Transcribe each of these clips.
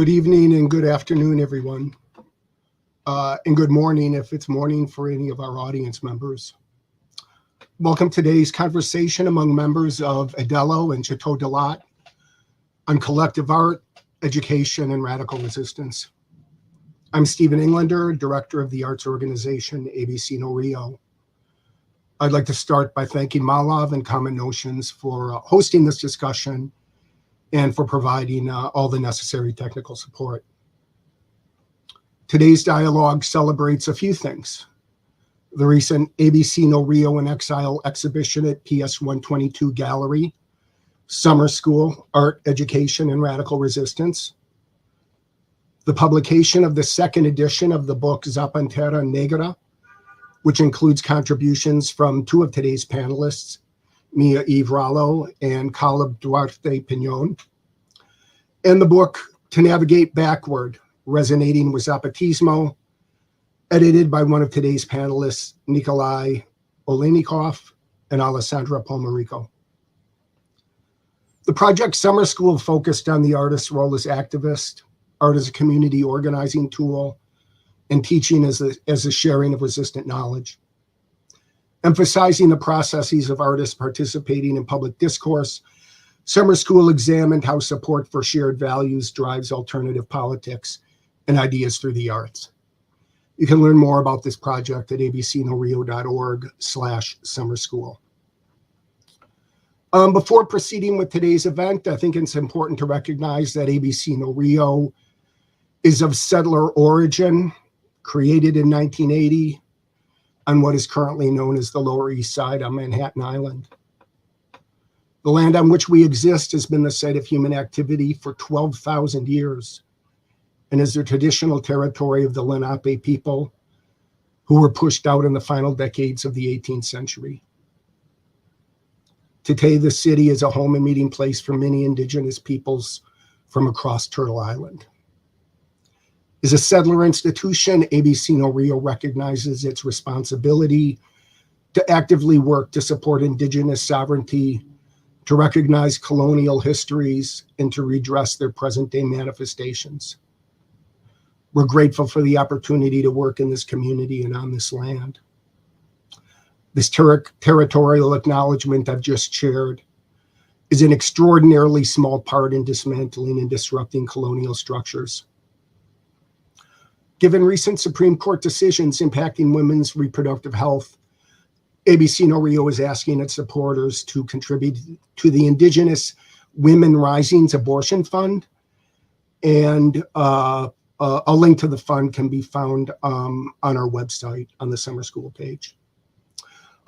Good evening and good afternoon, everyone. And good morning if it's morning for any of our audience members. Welcome to today's conversation among members of EDELO and Chto Delat on collective art, education, and radical resistance. I'm Stephen Englander, director of the arts organization ABC No Rio. I'd like to start by thanking Malav and Common Notions for hosting this discussion and for providing all the necessary technical support. Today's dialogue celebrates a few things. The recent ABC No Rio and Exile exhibition at PS 122 Gallery, Summer School, Art, Education, and Radical Resistance. The publication of the second edition of the book Zapantera Negra, which includes contributions from two of today's panelists, Mia Ivralo and Caleb Duarte Pinon, and the book To Navigate Backward, Resonating with Zapatismo, edited by one of today's panelists, Nikolai Olenikov and Alessandra Pomerico. The project Summer School focused on the artist's role as activist, art as a community organizing tool, and teaching as a sharing of resistant knowledge. Emphasizing the processes of artists participating in public discourse, Summer School examined how support for shared values drives alternative politics and ideas through the arts. You can learn more about this project at abcnorio.org/summer school. Before proceeding with today's event, I think it's important to recognize that ABC No Rio is of settler origin, created in 1980 on what is currently known as the Lower East Side on Manhattan Island. The land on which we exist has been the site of human activity for 12,000 years and is the traditional territory of the Lenape people who were pushed out in the final decades of the 18th century. Today, the city is a home and meeting place for many indigenous peoples from across Turtle Island. As a settler institution, ABC No Rio recognizes its responsibility to actively work to support indigenous sovereignty, to recognize colonial histories, and to redress their present-day manifestations. We're grateful for the opportunity to work in this community and on this land. This territorial acknowledgement I've just shared is an extraordinarily small part in dismantling and disrupting colonial structures. Given recent Supreme Court decisions impacting women's reproductive health, ABC No Rio is asking its supporters to contribute to the Indigenous Women Rising's Abortion Fund, and a link to the fund can be found on our website on the Summer School page.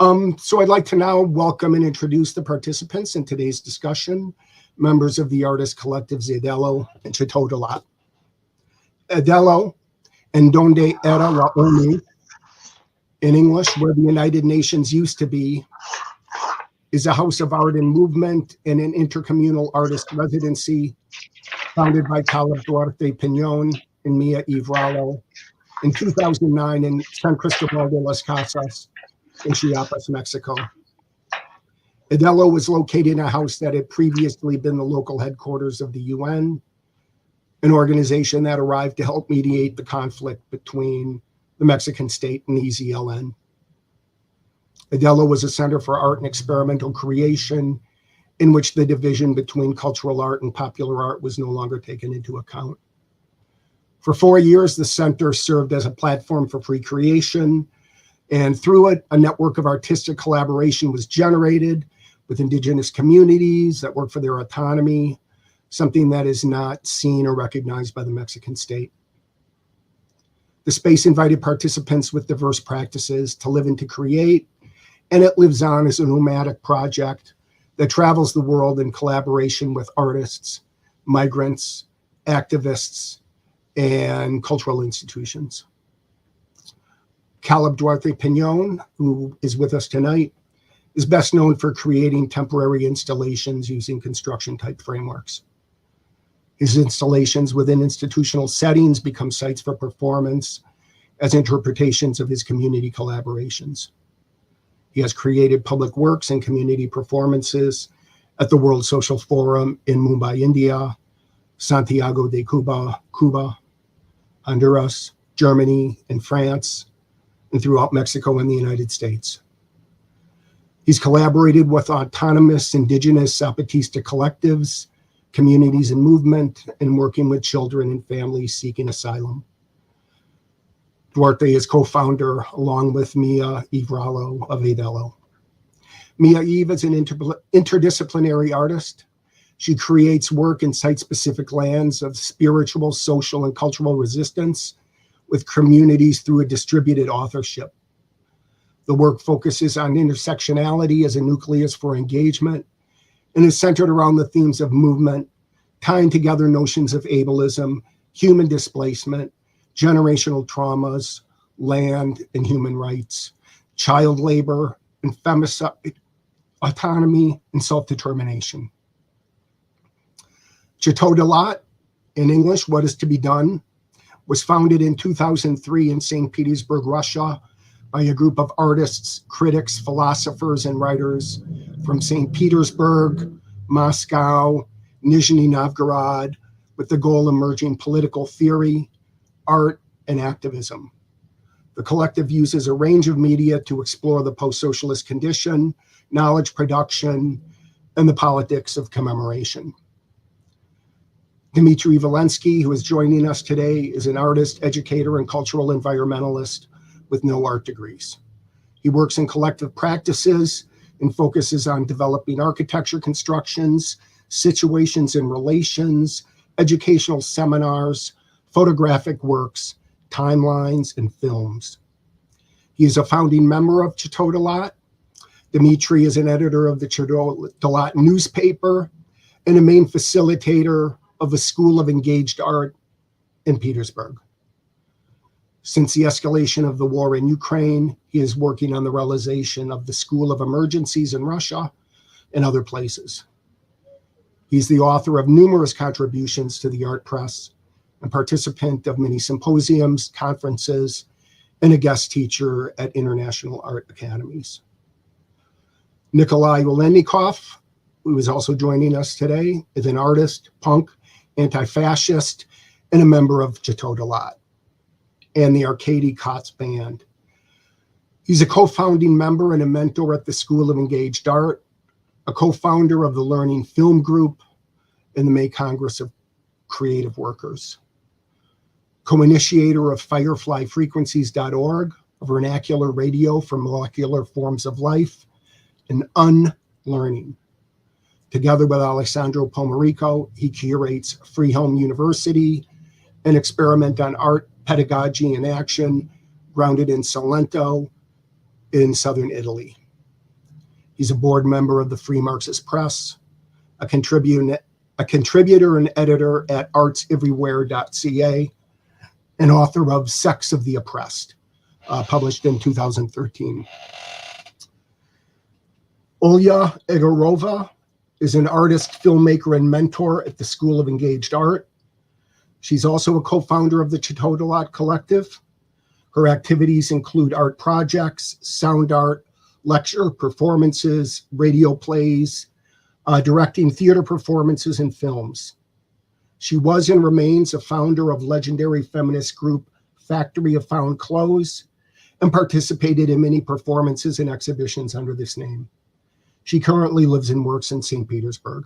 So I'd like to now welcome and introduce the participants in today's discussion, members of the artist collectives EDELO and Chto Delat. EDELO, En Donde Era la ONU, in English, where the United Nations used to be, is a house of art and movement and an intercommunal artist residency founded by Caleb Duarte Pinon and Mia Ivralo in 2009 in San Cristobal de las Casas in Chiapas, Mexico. EDELO was located in a house that had previously been the local headquarters of the UN, an organization that arrived to help mediate the conflict between the Mexican state and the EZLN. EDELO was a center for art and experimental creation in which the division between cultural art and popular art was no longer taken into account. For 4 years, the center served as a platform for free creation, and through it, a network of artistic collaboration was generated with indigenous communities that work for their autonomy, something that is not seen or recognized by the Mexican state. The space invited participants with diverse practices to live and to create, and it lives on as a nomadic project that travels the world in collaboration with artists, migrants, activists, and cultural institutions. Caleb Duarte Pinon, who is with us tonight, is best known for creating temporary installations using construction-type frameworks. His installations within institutional settings become sites for performance as interpretations of his community collaborations. He has created public works and community performances at the World Social Forum in Mumbai, India, Santiago de Cuba, Honduras, Germany, and France, and throughout Mexico and the United States. He's collaborated with autonomous indigenous Zapatista collectives, communities in movement, and working with children and families seeking asylum. Duarte is co-founder, along with Mia Ivralo of EDELO. Mia Eve is an interdisciplinary artist. She creates work in site-specific lands of spiritual, social, and cultural resistance with communities through a distributed authorship. The work focuses on intersectionality as a nucleus for engagement and is centered around the themes of movement, tying together notions of ableism, human displacement, generational traumas, land and human rights, child labor, and femicide, autonomy, and self-determination. Chto Delat, in English, What is to be Done, was founded in 2003 in St. Petersburg, Russia, by a group of artists, critics, philosophers, and writers from St. Petersburg, Moscow, Nizhny Novgorod, with the goal of merging political theory, art, and activism. The collective uses a range of media to explore the post-socialist condition, knowledge production, and the politics of commemoration. Dmitry Valensky, who is joining us today, is an artist, educator, and cultural environmentalist with no art degrees. He works in collective practices and focuses on developing architecture constructions, situations and relations, educational seminars, photographic works, timelines, and films. He is a founding member of Chto Delat. Dmitry is an editor of the Chto Delat newspaper and a main facilitator of the School of Engaged Art in Petersburg. Since the escalation of the war in Ukraine, he is working on the realization of the School of Emergencies in Russia and other places. He's the author of numerous contributions to the art press and participant of many symposiums, conferences, and a guest teacher at international art academies. Nikolai Olenikov, who is also joining us today, is an artist, punk, anti-fascist, and a member of Chto Delat and the Arkady Kotz Band. He's a co-founding member and a mentor at the School of Engaged Art, a co-founder of the Learning Film Group and the May Congress of Creative Workers, co-initiator of fireflyfrequencies.org, a vernacular radio for molecular forms of life, and unlearning. Together with Alessandro Pomerico, he curates Free Home University, an experiment on art, pedagogy, and action grounded in Salento in southern Italy. He's a board member of the Free Marxist Press, a contributor and editor at artseverywhere.ca, and author of Sex of the Oppressed, published in 2013. Olya Egorova is an artist, filmmaker, and mentor at the School of Engaged Art. She's also a co-founder of the Chto Delat Collective. Her activities include art projects, sound art, lecture performances, radio plays, directing theater performances and films. She was and remains a founder of legendary feminist group Factory of Found Clothes and participated in many performances and exhibitions under this name. She currently lives and works in St. Petersburg.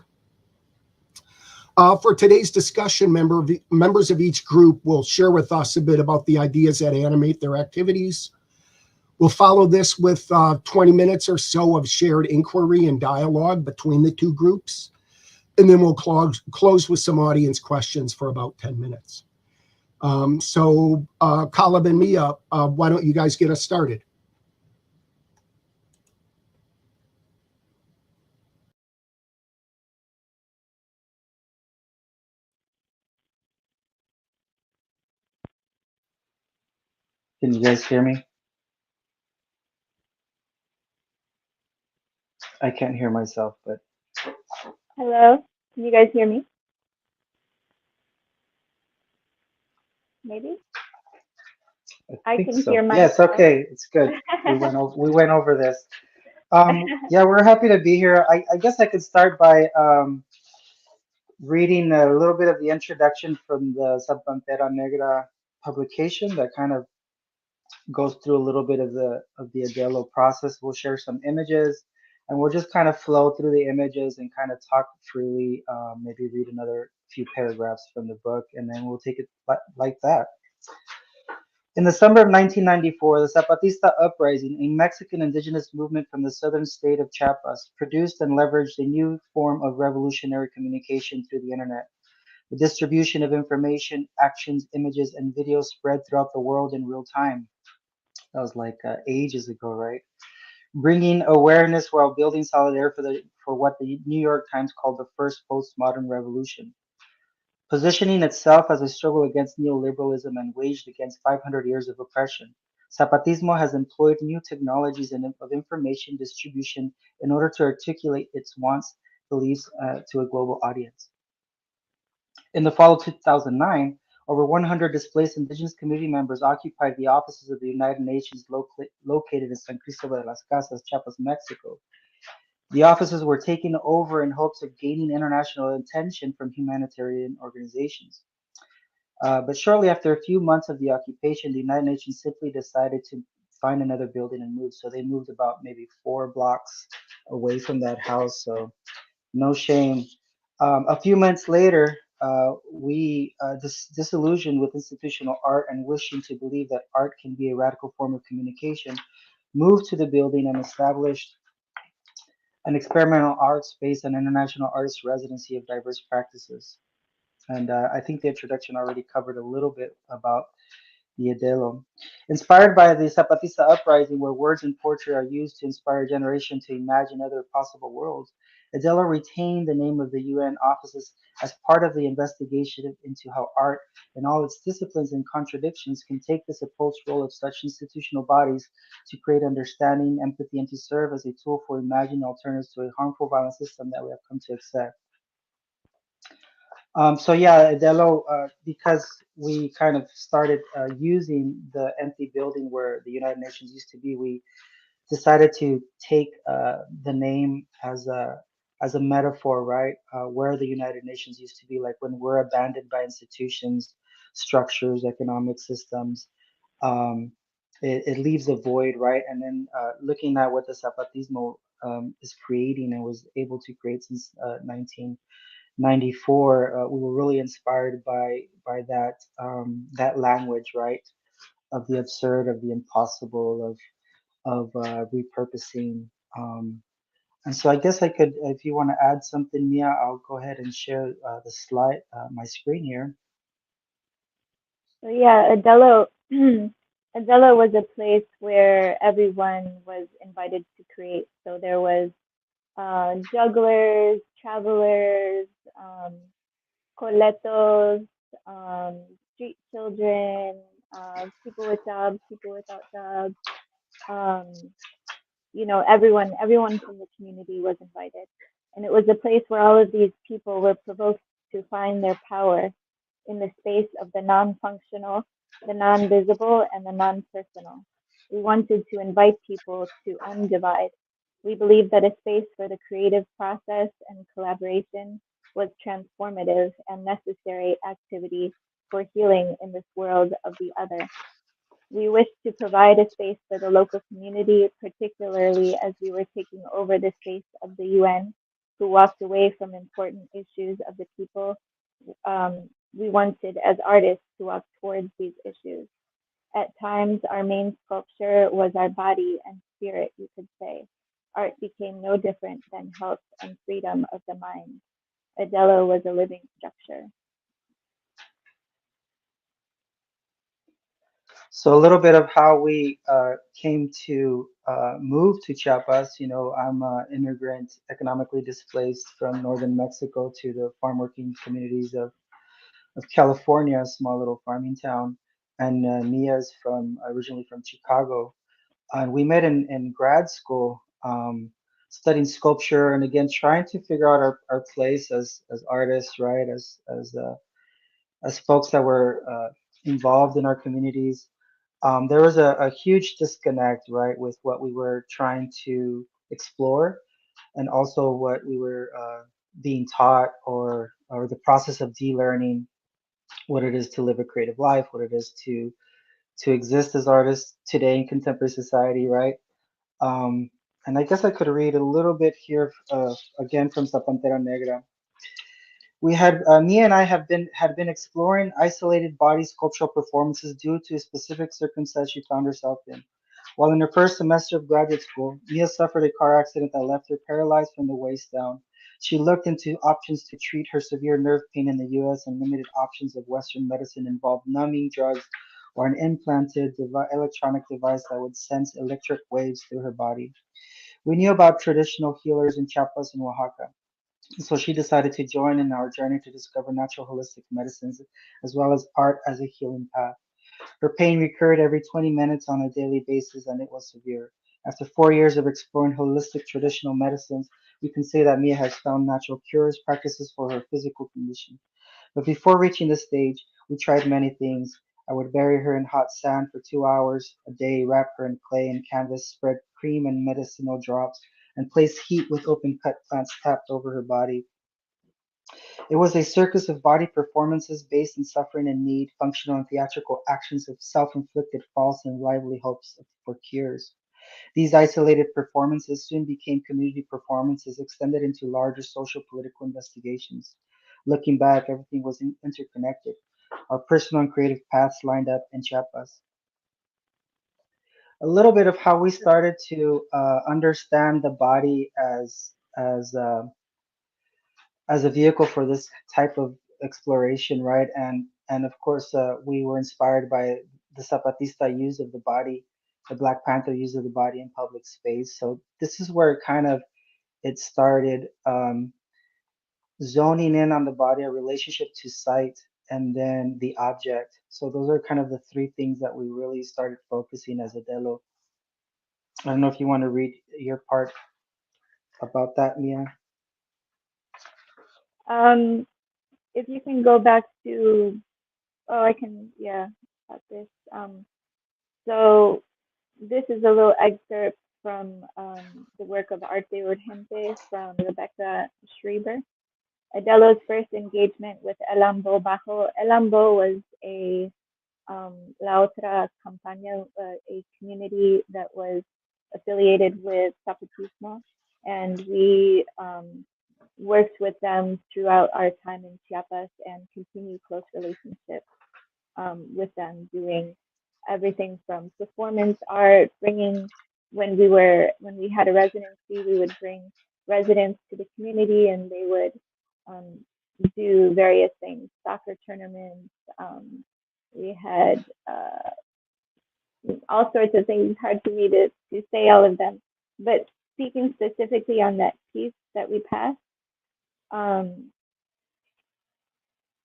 For today's discussion, members of each group will share with us a bit about the ideas that animate their activities. We'll follow this with 20 minutes or so of shared inquiry and dialogue between the two groups. And then we'll close with some audience questions for about 10 minutes. Kaleb and Mia, why don't you guys get us started? Can you guys hear me? I can't hear myself, but Hello, can you guys hear me? Maybe? I think can so. hear Yes, myself. okay, it's good. We went over this. Yeah, we're happy to be here. I guess I could start by reading a little bit of the introduction from the Zapantera Negra publication that kind of goes through a little bit of the EDELO process. We'll share some images, and we'll just kind of flow through the images and kind of talk freely. Maybe read another few paragraphs from the book, and then we'll take it like that. In the summer of 1994, the Zapatista Uprising, a Mexican indigenous movement from the southern state of Chiapas, produced and leveraged a new form of revolutionary communication through the internet. The distribution of information, actions, images, and videos spread throughout the world in real time. That was like ages ago, right? Bringing awareness while building solidarity for what the New York Times called the first postmodern revolution. Positioning itself as a struggle against neoliberalism and waged against 500 years of oppression, Zapatismo has employed new technologies of information distribution in order to articulate its wants, beliefs to a global audience. In the fall of 2009, over 100 displaced indigenous community members occupied the offices of the United Nations located in San Cristobal de las Casas, Chiapas, Mexico. The offices were taken over in hopes of gaining international attention from humanitarian organizations. But shortly after a few months of the occupation, the United Nations simply decided to find another building and move. So they moved about maybe 4 blocks away from that house. So no shame. A few months later, we disillusioned with institutional art and wishing to believe that art can be a radical form of communication, moved to the building and established an experimental art space and international artist residency of diverse practices. And I think the introduction already covered a little bit about the EDELO. Inspired by the Zapatista uprising, where words and poetry are used to inspire a generation to imagine other possible worlds, EDELO retained the name of the UN offices as part of the investigation into how art, in all its disciplines and contradictions, can take the supposed role of such institutional bodies to create understanding, empathy, and to serve as a tool for imagining alternatives to a harmful violent system that we have come to accept. So yeah, EDELO, because we kind of started using the empty building where the United Nations used to be, we decided to take the name as a metaphor, right? Where the United Nations used to be, like when we're abandoned by institutions, structures, economic systems, um, it leaves a void, right? And then looking at what the Zapatismo is creating and was able to create since 1994, we were really inspired by that language, right? Of the absurd, of the impossible, of repurposing. Um, and so I guess I could, if you want to add something, Mia, I'll go ahead and share the slide, my screen here. So yeah, Adelo, Adelo was a place where everyone was invited to create. So there was jugglers, travelers, coletos, street children, people with jobs, people without jobs. Um, everyone from the community was invited. And it was a place where all of these people were provoked to find their power in the space of the non-functional, the non-visible, and the non-personal. We wanted to invite people to undivide. We believed that a space for the creative process and collaboration was transformative and necessary activity for healing in this world of the other. We wished to provide a space for the local community, particularly as we were taking over the space of the UN, who walked away from important issues of the people. We wanted, as artists, to walk towards these issues. At times, our main sculpture was our body and spirit, you could say. Art became no different than health and freedom of the mind. Adelo was a living structure. So a little bit of how we came to move to Chiapas. You know, I'm an immigrant, economically displaced from northern Mexico to the farm working communities of California, a small little farming town. And Mia's originally from Chicago. And we met in grad school, studying sculpture, and again trying to figure out our place as artists, right? As folks that were involved in our communities. There was a huge disconnect, right, with what we were trying to explore and also what we were being taught, or the process of de-learning what it is to live a creative life, what it is to exist as artists today in contemporary society, right? Um, and I guess I could read a little bit here, again from Zapantera Negra. We had Mia and I had been exploring isolated body sculptural performances due to a specific circumstance she found herself in. While in her first semester of graduate school, Mia suffered a car accident that left her paralyzed from the waist down. She looked into options to treat her severe nerve pain in the US, and limited options of Western medicine involved numbing drugs or an implanted electronic device that would sense electric waves through her body. We knew about traditional healers in Chiapas and Oaxaca, so she decided to join in our journey to discover natural holistic medicines as well as art as a healing path. Her pain recurred every 20 minutes on a daily basis, and it was severe. After 4 years of exploring holistic traditional medicines, we can say that Mia has found natural cures practices for her physical condition. But before reaching this stage, we tried many things. I would bury her in hot sand for 2 hours a day, wrap her in clay and canvas, spread cream and medicinal drops, and place heat with open cut plants tapped over her body. It was a circus of body performances based in suffering and need, functional and theatrical actions of self-inflicted false and lively hopes for cures. These isolated performances soon became community performances extended into larger social political investigations. Looking back, everything was interconnected. Our personal and creative paths lined up in Chiapas. A little bit of how we started to understand the body as a vehicle for this type of exploration, right? And of course, we were inspired by the Zapatista use of the body, the Black Panther use of the body in public space. So this is where it started, zoning in on the body, a relationship to sight, and then the object. So those are kind of the three things that we really started focusing as EDELO. I don't know if you want to read your part about that, Mia. Um, if you can go back to, oh, I can, yeah, got this. So this is a little excerpt from the work of Arte Urgente from Rebecca Schreiber. Adelo's first engagement with El Ambo Bajo. El Ambo was a La Otra Campaña, a community that was affiliated with Zapatismo, and we worked with them throughout our time in Chiapas and continue close relationships with them, doing everything from performance art, bringing when we had a residency, we would bring residents to the community, and they would um, do various things, soccer tournaments. We had all sorts of things. It's hard for me to say all of them, but speaking specifically on that piece that we passed, um,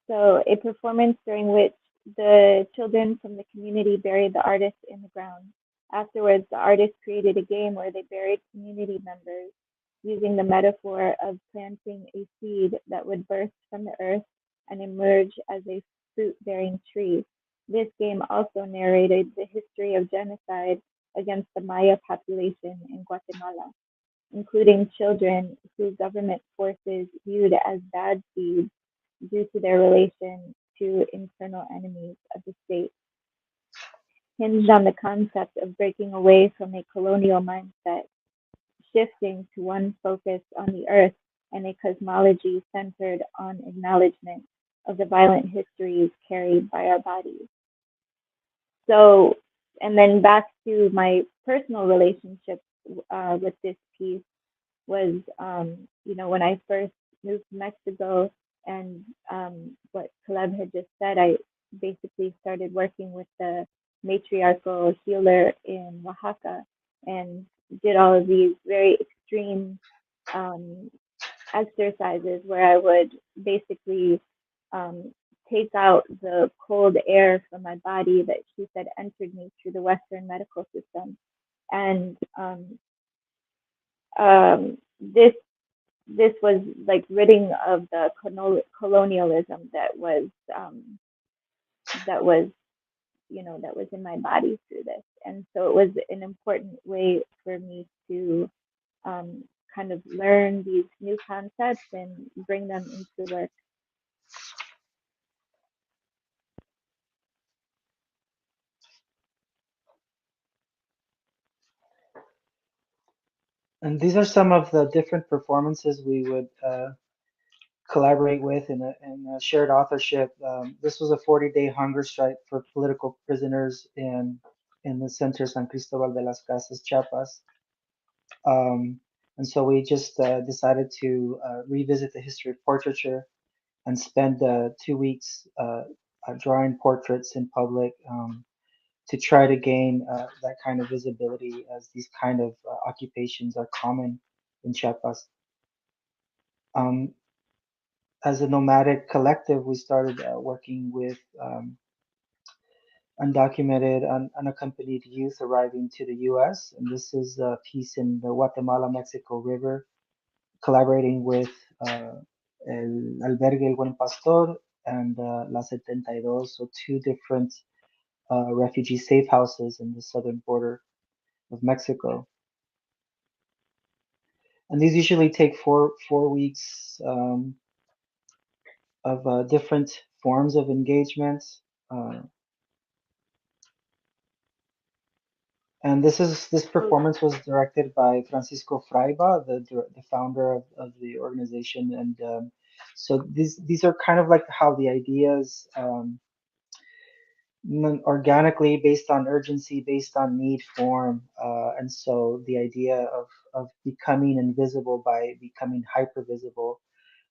so a performance during which the children from the community buried the artist in the ground. Afterwards, the artist created a game where they buried community members using the metaphor of planting a seed that would burst from the earth and emerge as a fruit-bearing tree. This game also narrated the history of genocide against the Maya population in Guatemala, including children who government forces viewed as bad seeds due to their relation to internal enemies of the state, hinged on the concept of breaking away from a colonial mindset, shifting to one focused on the earth and a cosmology centered on acknowledgement of the violent histories carried by our bodies. So, and then back to my personal relationship with this piece was, when I first moved to Mexico, and what Caleb had just said, I basically started working with the matriarchal healer in Oaxaca and did all of these very extreme um, exercises where I would basically um, take out the cold air from my body that she said entered me through the Western medical system. And this was like ridding of the colonialism that was that was in my body through this. And so it was an important way for me to um, kind of learn these new concepts and bring them into work. And these are some of the different performances we would collaborate with in a shared authorship. This was a 40-day hunger strike for political prisoners in the center San Cristobal de las Casas, Chiapas. And so we just decided to revisit the history of portraiture and spend 2 weeks drawing portraits in public to try to gain that kind of visibility, as these kind of occupations are common in Chiapas. Um, as a nomadic collective, we started working with undocumented, unaccompanied youth arriving to the US. And this is a piece in the Guatemala Mexico River, collaborating with El Albergue El Buen Pastor and La 72, so two different refugee safe houses in the southern border of Mexico. And these usually take four weeks of different forms of engagement. Uh, and this performance was directed by Francisco Fraiba, the founder of the organization. And so these are kind of like how the ideas organically, based on urgency, based on need, form. And so the idea of becoming invisible by becoming hyper visible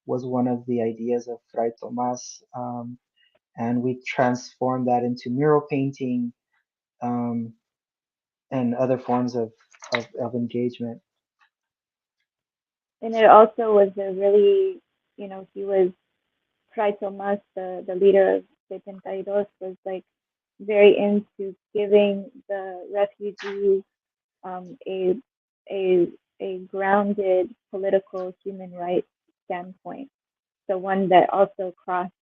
was one of the ideas of Fray Tomas. And we transformed that into mural painting um, and other forms of engagement. And it also was a really, he was Fray Tomas, the leader of 72, was like very into giving the refugees a a a grounded political human rights standpoint. So one that also crossed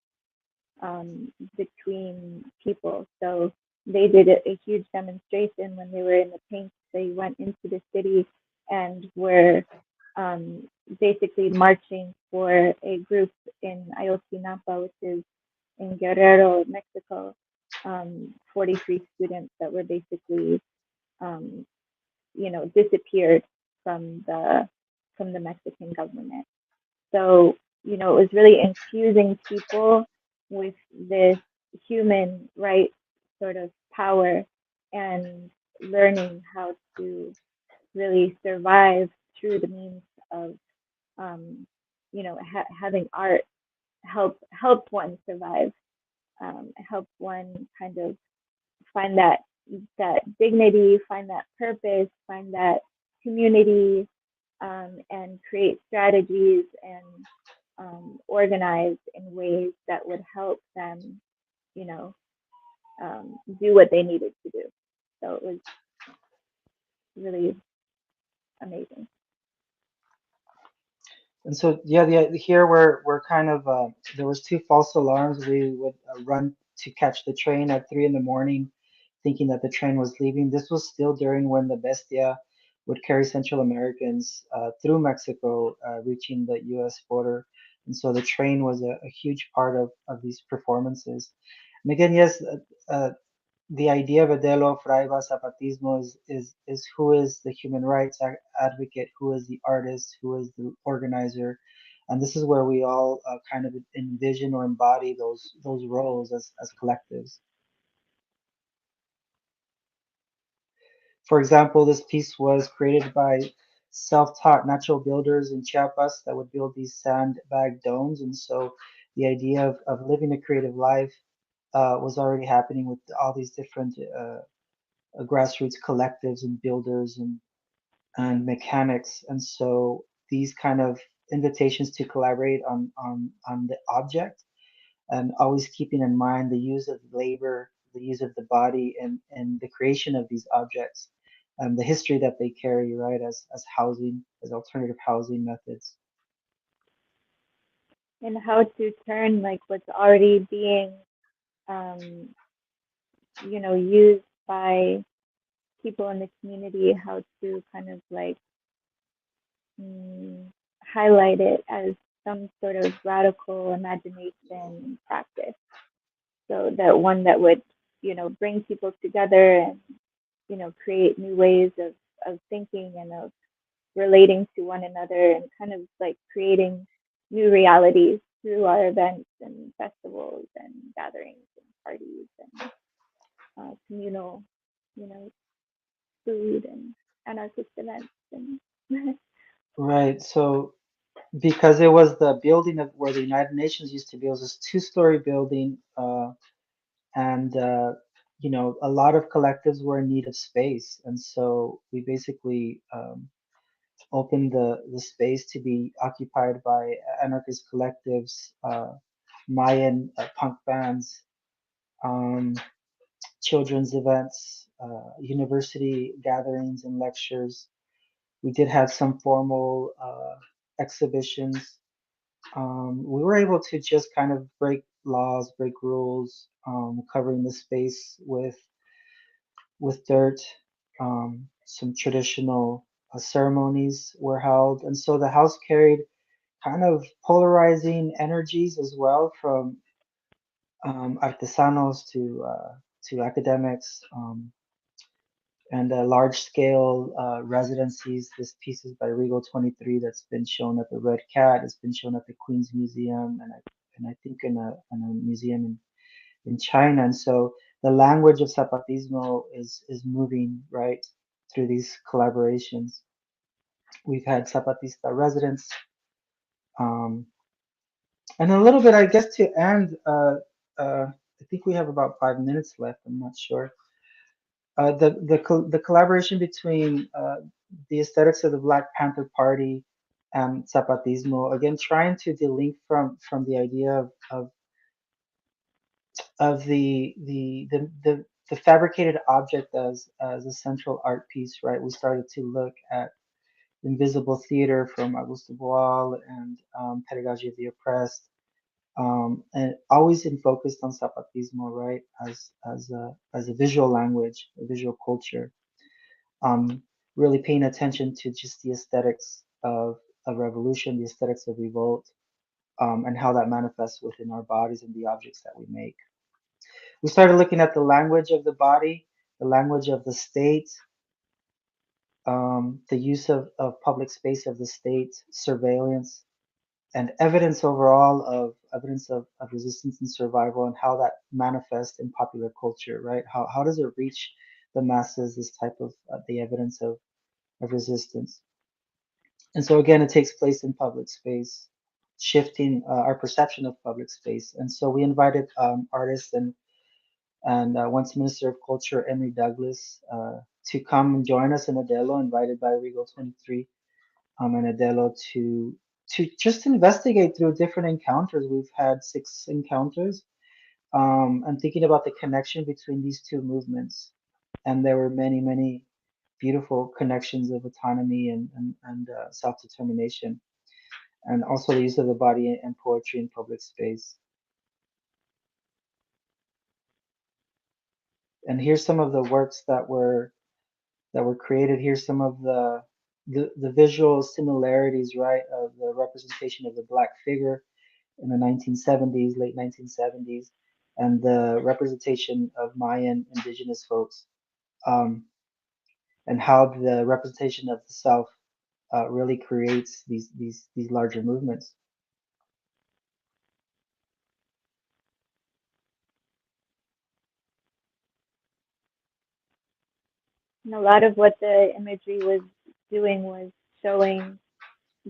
between people. So they did a huge demonstration when they were in the pink. They went into the city and were um, basically marching for a group in Ayotzinapa, which is in Guerrero, Mexico. 43 students that were basically, um, disappeared from the Mexican government. So, it was really infusing people with this human right sort of power and learning how to really survive through the means of, having art help one survive, help one kind of find that dignity, find that purpose, find that community, and create strategies and organize in ways that would help them, you know, do what they needed to do. So it was really amazing. And so, yeah, here we're kind of there was two false alarms. We would run to catch the train at 3 in the morning, thinking that the train was leaving. This was still during when the Bestia would carry Central Americans through Mexico, reaching the U.S. border. And so the train was a huge part of these performances. And again, yes, the idea of EDELO, Fraiba, Zapatismo is who is the human rights advocate, who is the artist, who is the organizer, and this is where we all kind of envision or embody those roles as collectives. For example, this piece was created by self-taught natural builders in Chiapas that would build these sandbag domes, and so the idea of living a creative life was already happening with all these different grassroots collectives and builders and mechanics. And so these kind of invitations to collaborate on the object, and always keeping in mind the use of labor, the use of the body, and the creation of these objects, the history that they carry, right, as housing, as alternative housing methods. And how to turn like what's already being, um, used by people in the community, how to kind of like highlight it as some sort of radical imagination practice. So that one that would, bring people together and, create new ways of thinking and of relating to one another and kind of like creating new realities through our events and festivals and gatherings and parties and communal, you know, food and anarchist events and Right. So because it was the building of where the United Nations used to be, it was this two-story building, and a lot of collectives were in need of space, and so we basically opened the space to be occupied by anarchist collectives, Mayan punk bands, um, children's events, university gatherings and lectures. We did have some formal exhibitions. We were able to just kind of break laws, break rules, covering the space with dirt. Some traditional ceremonies were held, and so the house carried kind of polarizing energies as well, from artesanos to academics, and large scale residencies. This piece is by Regal 23 that's been shown at the Red Cat. It's been shown at the Queen's Museum, and I think in a museum in China. And so the language of Zapatismo is moving right through these collaborations. We've had Zapatista residents, um, and a little bit, I guess, to end. I think we have about 5 minutes left. I'm not sure. The collaboration between the aesthetics of the Black Panther Party and Zapatismo, again, trying to delink from the idea of the fabricated object as a central art piece, right? We started to look at invisible theater from Augusto Boal and Pedagogy of the Oppressed, and always in focused on Zapatismo, right, as a visual language, a visual culture. Um, Really paying attention to just the aesthetics of revolution, the aesthetics of revolt, and how that manifests within our bodies and the objects that we make. We started looking at the language of the body, the language of the state, the use of public space of the state, surveillance, and evidence overall of evidence of resistance and survival, and how that manifests in popular culture, right? How does it reach the masses, this type of the evidence of resistance? And so again, it takes place in public space, shifting our perception of public space. And so we invited artists and once Minister of Culture Emily Douglas to come and join us in EDELO, invited by Regal 23 and EDELO to just investigate through different encounters. We've had 6 encounters, and thinking about the connection between these two movements. And there were many, many beautiful connections of autonomy and self-determination, and also the use of the body and poetry in public space. And here's some of the works that were created. Here's some of the visual similarities, right, of the representation of the Black figure in the 1970s, late 1970s, and the representation of Mayan indigenous folks, um, and how the representation of the self really creates these larger movements. and a lot of what the imagery was doing was showing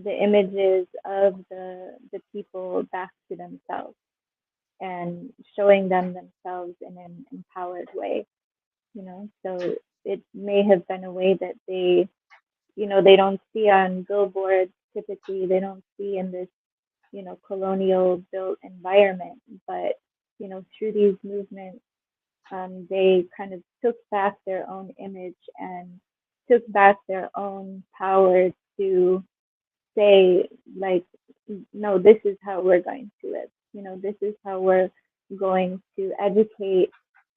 the images of the people back to themselves and showing them themselves in an empowered way, so it may have been a way that they don't see on billboards. Typically they don't see in this colonial built environment, but through these movements, they kind of took back their own image and took back their own power to say, like, no, this is how we're going to live. This is how we're going to educate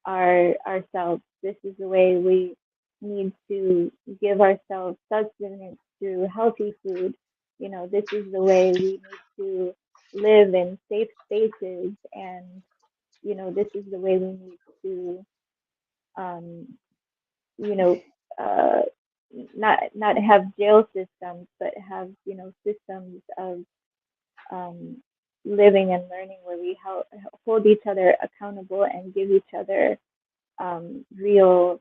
ourselves. This is the way we need to give ourselves sustenance through healthy food. this is the way we need to live in safe spaces, and this is the way we need to um, you know uh, not have jail systems, but have systems of um, living and learning where we hold each other accountable and give each other real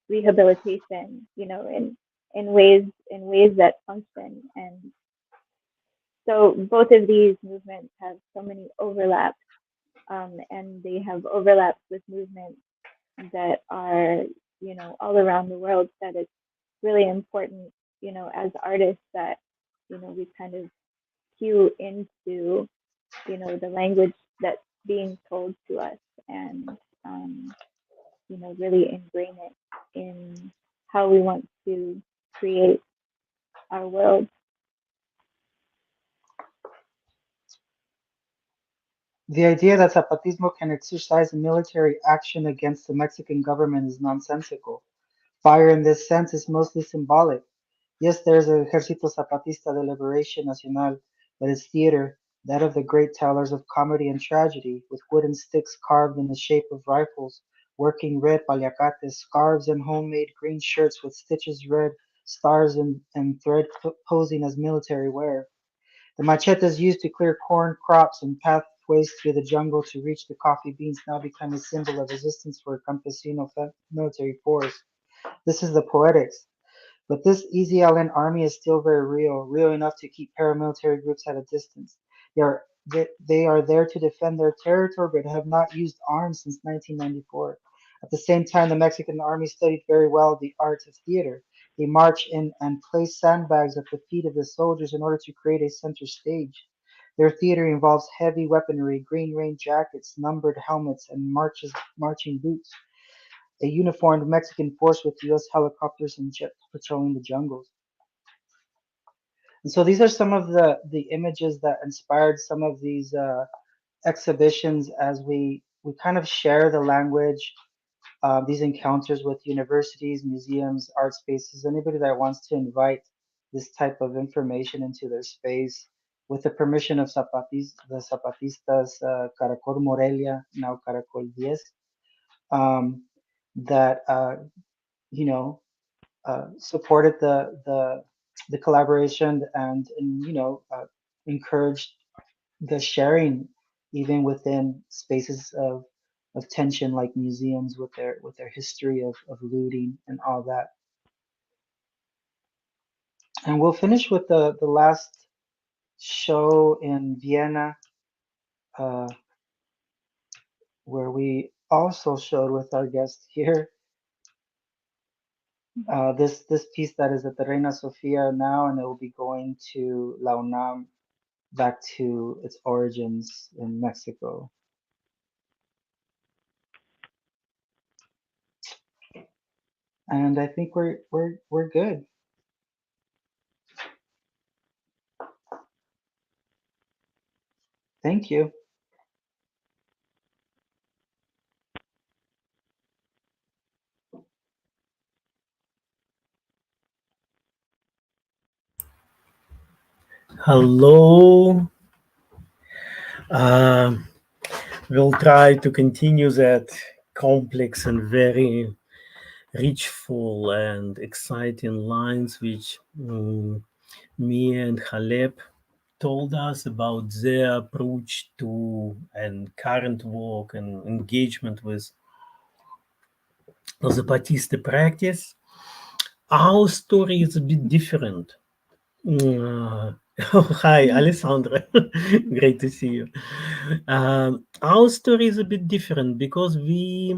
rehabilitation, in ways that function. And so both of these movements have so many overlaps, and they have overlaps with movements that are, all around the world, that it's really important, as artists, that, we kind of cue into, the language that's being told to us, and, really ingrain it in how we want to create our world. The idea that Zapatismo can exercise a military action against the Mexican government is nonsensical. Fire in this sense is mostly symbolic. Yes, there is an Ejército Zapatista de Liberación Nacional, but its theater, that of the great tellers of comedy and tragedy, with wooden sticks carved in the shape of rifles, working red paliacates, scarves, and homemade green shirts with stitches red, stars and thread posing as military wear. The machetes used to clear corn crops and pathways through the jungle to reach the coffee beans now become a symbol of resistance for a campesino military force. This is the poetics. But this EZLN army is still very real, real enough to keep paramilitary groups at a distance. They are there to defend their territory but have not used arms since 1994. At the same time, the Mexican army studied very well the art of theater. They march in and place sandbags at the feet of the soldiers in order to create a center stage. Their theater involves heavy weaponry, green rain jackets, numbered helmets, and marching boots, a uniformed Mexican force with US helicopters and jets patrolling the jungles. And so these are some of the images that inspired some of these exhibitions as we kind of share the language, these encounters with universities, museums, art spaces, anybody that wants to invite this type of information into their space with the permission of the Zapatistas, Caracol Morelia, now Caracol 10, um, that you know supported the collaboration and encouraged the sharing even within spaces of tension like museums with their history of looting and all that. And we'll finish with the last show in Vienna, uh, where we also showed with our guest here this piece that is at the Reina Sofia now, and it will be going to La UNAM, back to its origins in Mexico. And I think we're good. Thank you. Hello. We'll try to continue that complex and very richful and exciting lines which Mia and Halep told us about their approach to and current work and engagement with the Batista practice. Our story is a bit different. Hi, Alessandra. Great to see you. Our story is a bit different because we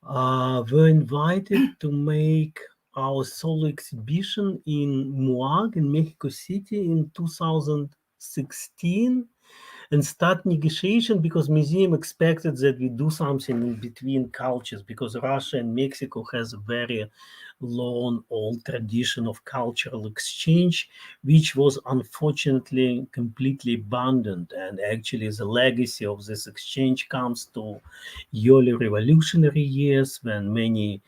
were invited to make our solo exhibition in MUAG in Mexico City in 2016 and start negotiation because museum expected that we do something in between cultures because Russia and Mexico has a very long old tradition of cultural exchange, which was unfortunately completely abandoned. And actually the legacy of this exchange comes to early revolutionary years when many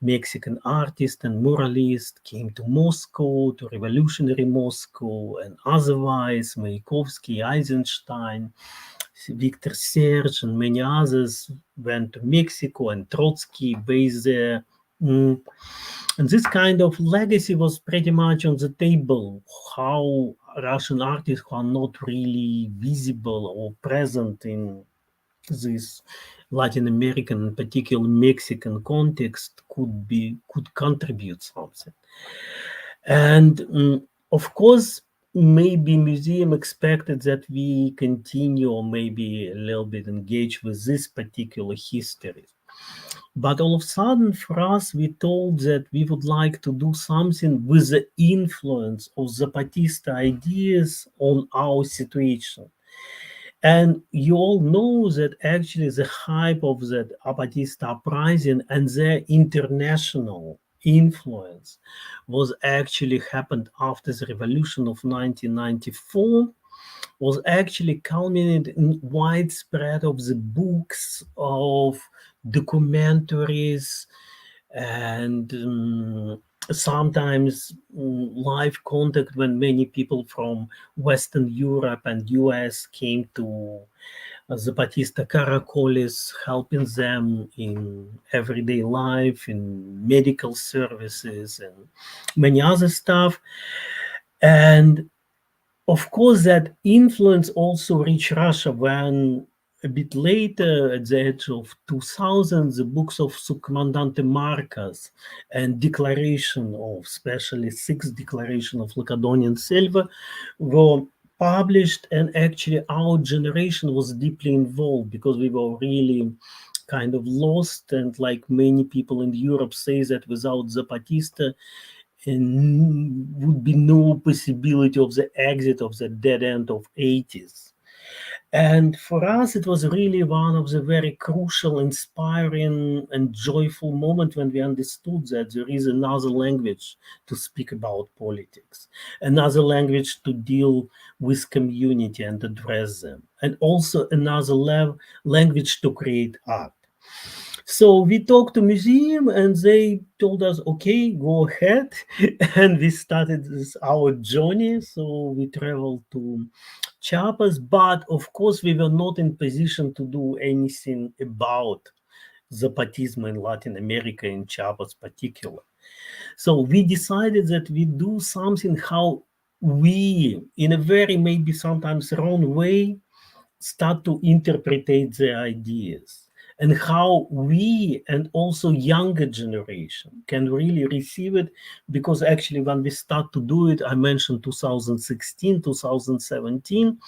Mexican artist and muralist, came to Moscow, to revolutionary Moscow, and otherwise Mayakovsky, Eisenstein, Victor Serge, and many others went to Mexico, and Trotsky based there. And this kind of legacy was pretty much on the table, how Russian artists who are not really visible or present in this Latin American, particularly Mexican context could contribute something. And of course, maybe museum expected that we continue or maybe a little bit engage with this particular history. But all of a sudden, for us, we told that we would like to do something with the influence of Zapatista ideas on our situation. And you all know that actually the hype of that Zapatista uprising and their international influence was actually happened after the revolution of 1994, was actually culminated in widespread of the books, of documentaries, and sometimes live contact when many people from Western Europe and US came to Zapatista Caracoles, helping them in everyday life, in medical services, and many other stuff. And of course, that influence also reached Russia when a bit later, at the age of 2000, the books of Subcomandante Marcos and Declaration of, especially Sixth Declaration of Lacedonian Silva, were published, and actually our generation was deeply involved because we were really kind of lost, and like many people in Europe say that without Zapatista, and would be no possibility of the exit of the dead end of 80s. And for us, it was really one of the very crucial, inspiring, and joyful moment when we understood that there is another language to speak about politics, another language to deal with community and address them, and also another language to create art. So we talked to museum, and they told us, okay, go ahead. And we started our journey. So we traveled to Chiapas, but of course we were not in position to do anything about Zapatismo in Latin America, in Chiapas particular. So we decided that we do something how we, in a very maybe sometimes wrong way, start to interpret the ideas, and how we and also younger generation can really receive it, because actually when we start to do it, I mentioned 2016, 2017,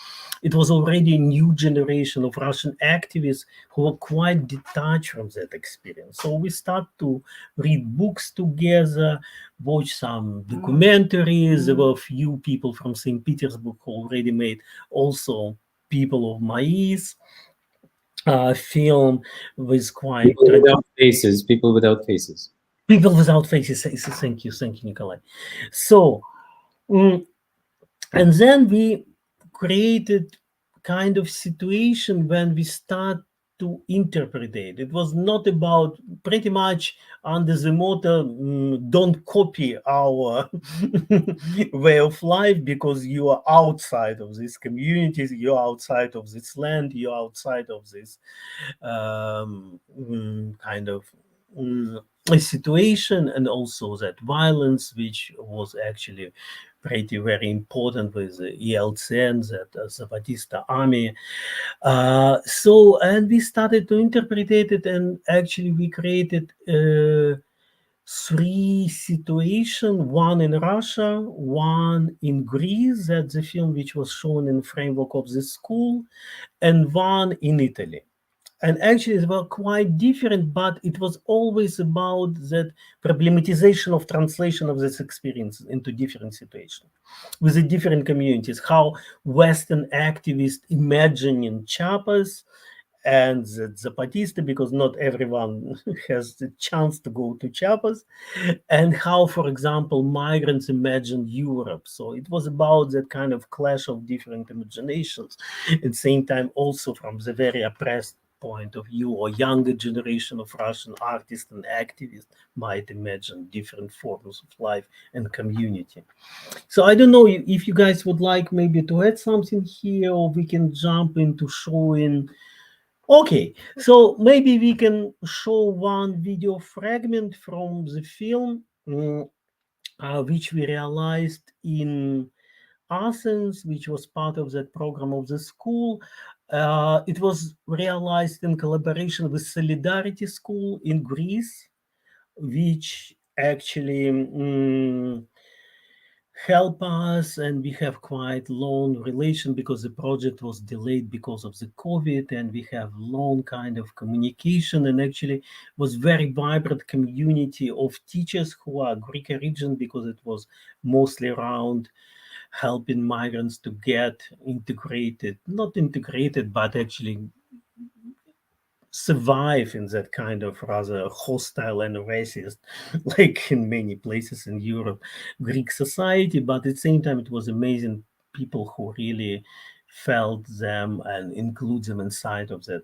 it was already a new generation of Russian activists who were quite detached from that experience. So we start to read books together, watch some documentaries. There were a few people from St. Petersburg who already made also People of Mais film with quite People without faces. People without faces. People without faces. Thank you, Nikolai. So, and then we created kind of situation when we start to interpret it. It was not about, pretty much under the motto, don't copy our way of life, because you are outside of these communities, you're outside of this land, you're outside of this kind of a situation, and also that violence, which was actually pretty very important with the ELCN, that Zapatista army. And we started to interpret it, and actually we created three situations: one in Russia, one in Greece, that's the film which was shown in the framework of the school, and one in Italy. And actually they were quite different, but it was always about that problematization of translation of this experience into different situations with the different communities, how Western activists imagine in Chiapas and the Zapatista, because not everyone has the chance to go to Chiapas, and how, for example, migrants imagine Europe. So it was about that kind of clash of different imaginations. At the same time, also from the very oppressed point of view, or younger generation of Russian artists and activists might imagine different forms of life and community. So I don't know if you guys would like maybe to add something here, or we can jump into showing. Okay, so maybe we can show one video fragment from the film, which we realized in Athens, which was part of that program of the school. It was realized in collaboration with Solidarity School in Greece, which actually help us, and we have quite long relation because the project was delayed because of the COVID, and we have long kind of communication, and actually was very vibrant community of teachers who are Greek origin, because it was mostly around helping migrants to get integrated, not integrated, but actually survive in that kind of rather hostile and racist, like in many places in Europe, Greek society. But at the same time, it was amazing people who really felt them and include them inside of that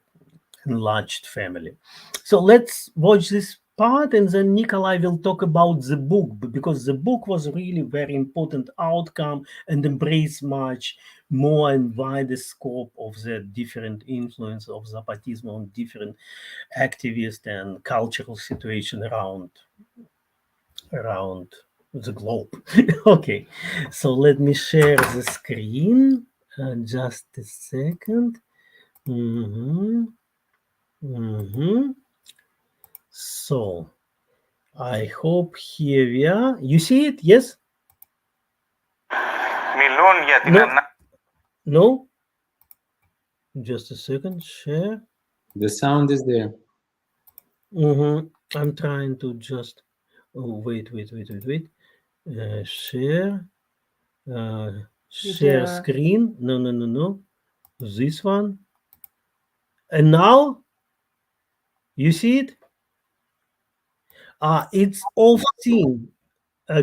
enlarged family. So let's watch this part, and then Nikolai will talk about the book, because the book was really very important outcome and embrace much more and wider scope of the different influence of Zapatism on different activist and cultural situation around the globe. Okay, so let me share the screen. Just a second. So I hope here we are. You see it? Yes? Μιλούν για την No? Just a second. Share. The sound is there. I'm trying to just. Oh, wait. Share. Share screen. No. This one. And now? You see it? It's off scene.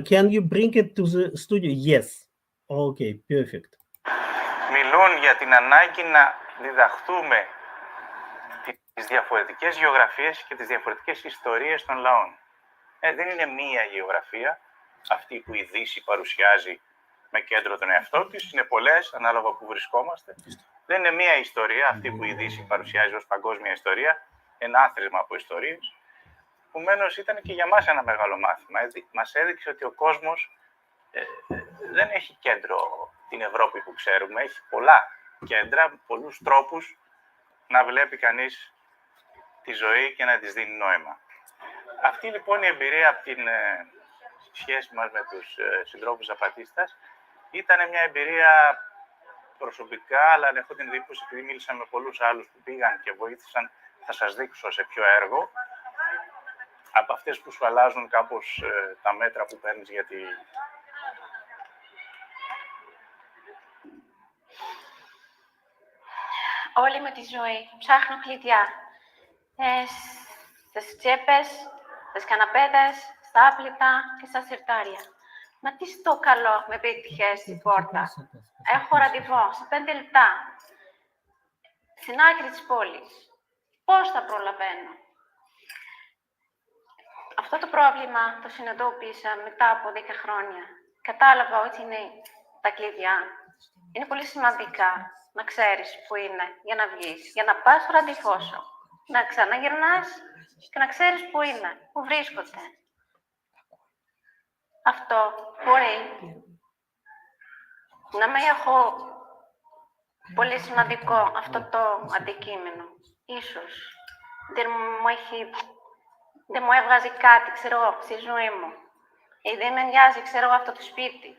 Can you bring it to the studio? Yes. Okay, perfect. Μιλούν για την ανάγκη να διδαχθούμε τις διαφορετικές γεωγραφίες και τις διαφορετικές ιστορίες των λαών. Δεν είναι μία γεωγραφία, αυτή που η Δύση παρουσιάζει με κέντρο τον εαυτό της, είναι πολλές, ανάλογα που βρισκόμαστε. Δεν είναι μία ιστορία, αυτή που η Δύση παρουσιάζει ως παγκόσμια ιστορία, ένα άθροισμα από ιστορίες. Επομένως, ήταν και για μας ένα μεγάλο μάθημα. Μας έδειξε ότι ο κόσμος δεν έχει κέντρο την Ευρώπη που ξέρουμε, έχει πολλά κέντρα, πολλούς τρόπους να βλέπει κανείς τη ζωή και να της δίνει νόημα. Αυτή λοιπόν η εμπειρία από την σχέση μας με τους συντρόφους Ζαπατίστας ήταν μια εμπειρία προσωπικά, αλλά έχω την εντύπωση, επειδή μίλησα με πολλούς άλλους που πήγαν και βοήθησαν, θα σας δείξω σε ποιο έργο, από αυτές που σου αλλάζουν κάπως τα μέτρα που παίρνεις για τη... Όλοι με τη ζωή ψάχνουν κλειδιά. Στις τσέπες, στις καναπέδες, στα άπλυτα και στα σιρτάρια. Μα τι στο καλό με πέτυχε στην πόρτα. Έχω ραντεβού σε 5 λεπτά. Στην άκρη της πόλης. Πώς θα προλαβαίνω. Αυτό το πρόβλημα το συνειδητοποίησα μετά από 10 χρόνια. Κατάλαβα ότι είναι τα κλειδιά. Είναι πολύ σημαντικά να ξέρεις που είναι για να βγεις, για να πας στο ραντεβού σου. Να ξαναγυρνάς και να ξέρεις που είναι, που βρίσκονται. Αυτό μπορεί να μην έχω πολύ σημαντικό αυτό το αντικείμενο. Ίσως δεν μου έβγαζε κάτι, ξέρω, στη ζωή μου. Ή δεν με νοιάζει, ξέρω, αυτό το σπίτι.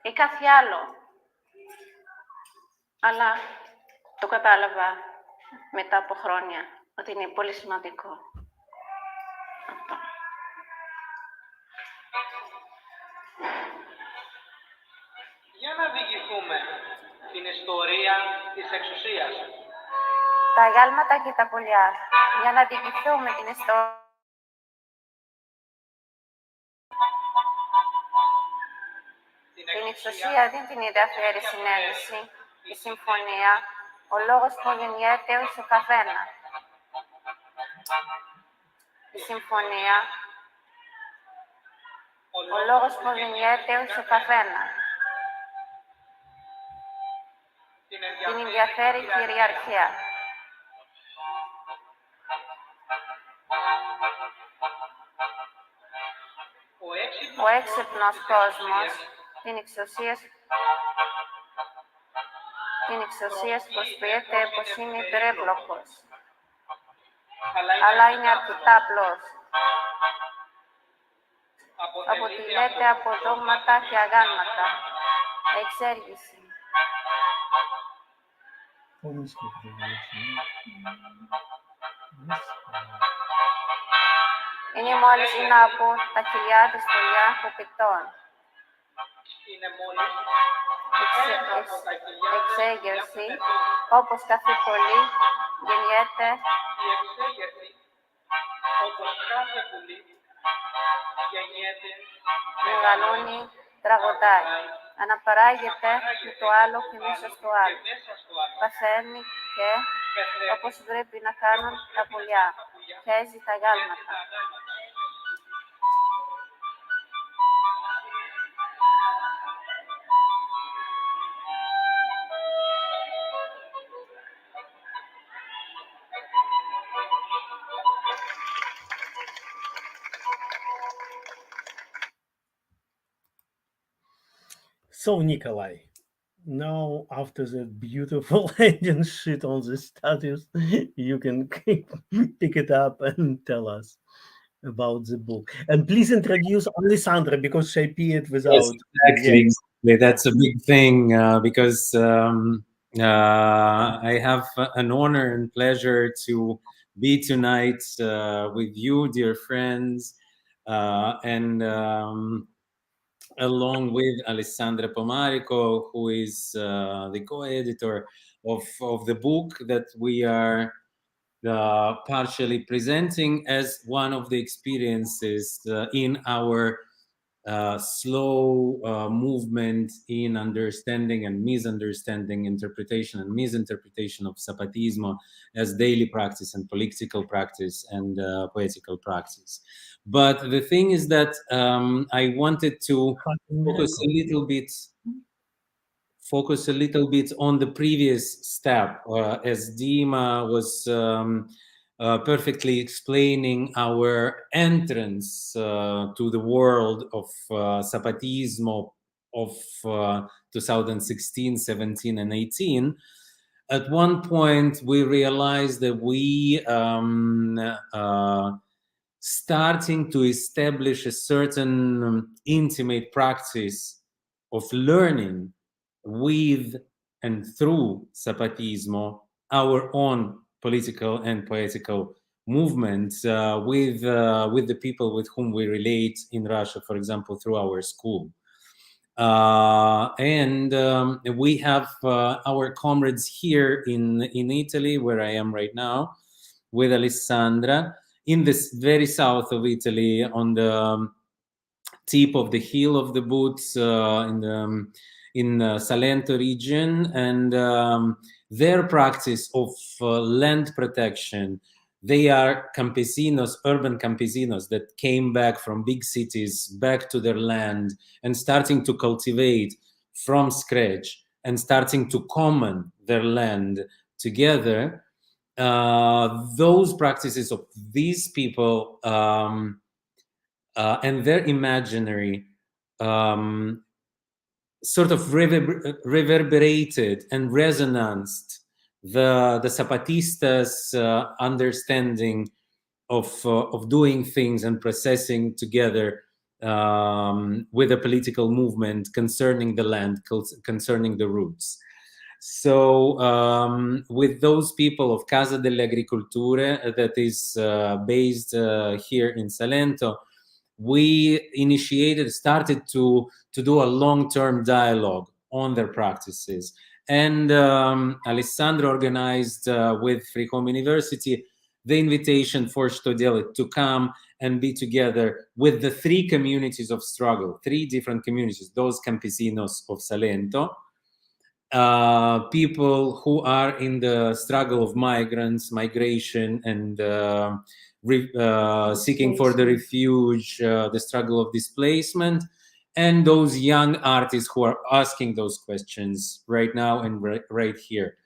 Ή κάτι άλλο. Αλλά το κατάλαβα μετά από χρόνια ότι είναι πολύ σημαντικό. Αυτό. Για να διηγηθούμε την ιστορία της εξουσίας. Τα αγάλματα και τα πουλιά. Για να διηγηθούμε την ιστορία. Την εξουσία δεν την ενδιαφέρει συνένεση, η συμφωνία, Ο λόγος που γεννιέται ο καθένα. Η συμφωνία. Ο λόγος που γεννιέται ο καθένα. Την ενδιαφέρει κυριαρχία. Ο έξυπνος κόσμος την εξουσία προσποιείται πως είναι υπερέπλοκος, αλλά είναι αρκετά απλός. Αποτελείται από δόγματα και αγάλματα. Εξέργηση. Είναι μόλις ένα από τα χιλιάδες τολιά κοπητών. Εξέγερση, όπως κάθε πολύ, γεννιέται μεγαλώνει, τραγουδάει. Αναπαράγεται με το άλλο και μέσα στο άλλο. Παθαίνει και, όπως πρέπει να κάνουν τα πουλιά, χέζει τα γάλματα. So, Nikolai, now after that beautiful ending shit on the status, you can pick it up and tell us about the book. And please introduce Alessandra because she appeared without. Yes, exactly. That's a big thing because I have an honor and pleasure to be tonight with you, dear friends, and along with Alessandra Pomarico, who is the co-editor of the book that we are partially presenting as one of the experiences in our slow movement in understanding and misunderstanding, interpretation and misinterpretation of Zapatismo as daily practice and political practice and poetical practice. But the thing is that I wanted to focus a little bit on the previous step, as Dima was perfectly explaining our entrance to the world of Zapatismo of 2016, 17, and 18. At one point, we realized that we starting to establish a certain intimate practice of learning with and through Zapatismo, our own political and poetical movement with the people with whom we relate in Russia, for example, through our school. And we have our comrades here in Italy, where I am right now, with Alessandra, in this very south of Italy, on the tip of the hill of the Boots, in Salento region, and their practice of land protection. They are campesinos, urban campesinos that came back from big cities, back to their land, and starting to cultivate from scratch and starting to common their land together. Those practices of these people and their imaginary sort of reverberated and resonanced the Zapatistas' understanding of doing things and processing together with a political movement concerning the land, concerning the roots. So with those people of Casa delle Agricolture that is based here in Salento, we started to do a long-term dialogue on their practices. And Alessandro organized with Free Home University the invitation for Chto Delat to come and be together with the three communities of struggle, three different communities, those campesinos of Salento, people who are in the struggle of migration, and seeking for the refuge, the struggle of displacement, and those young artists who are asking those questions right now and right here.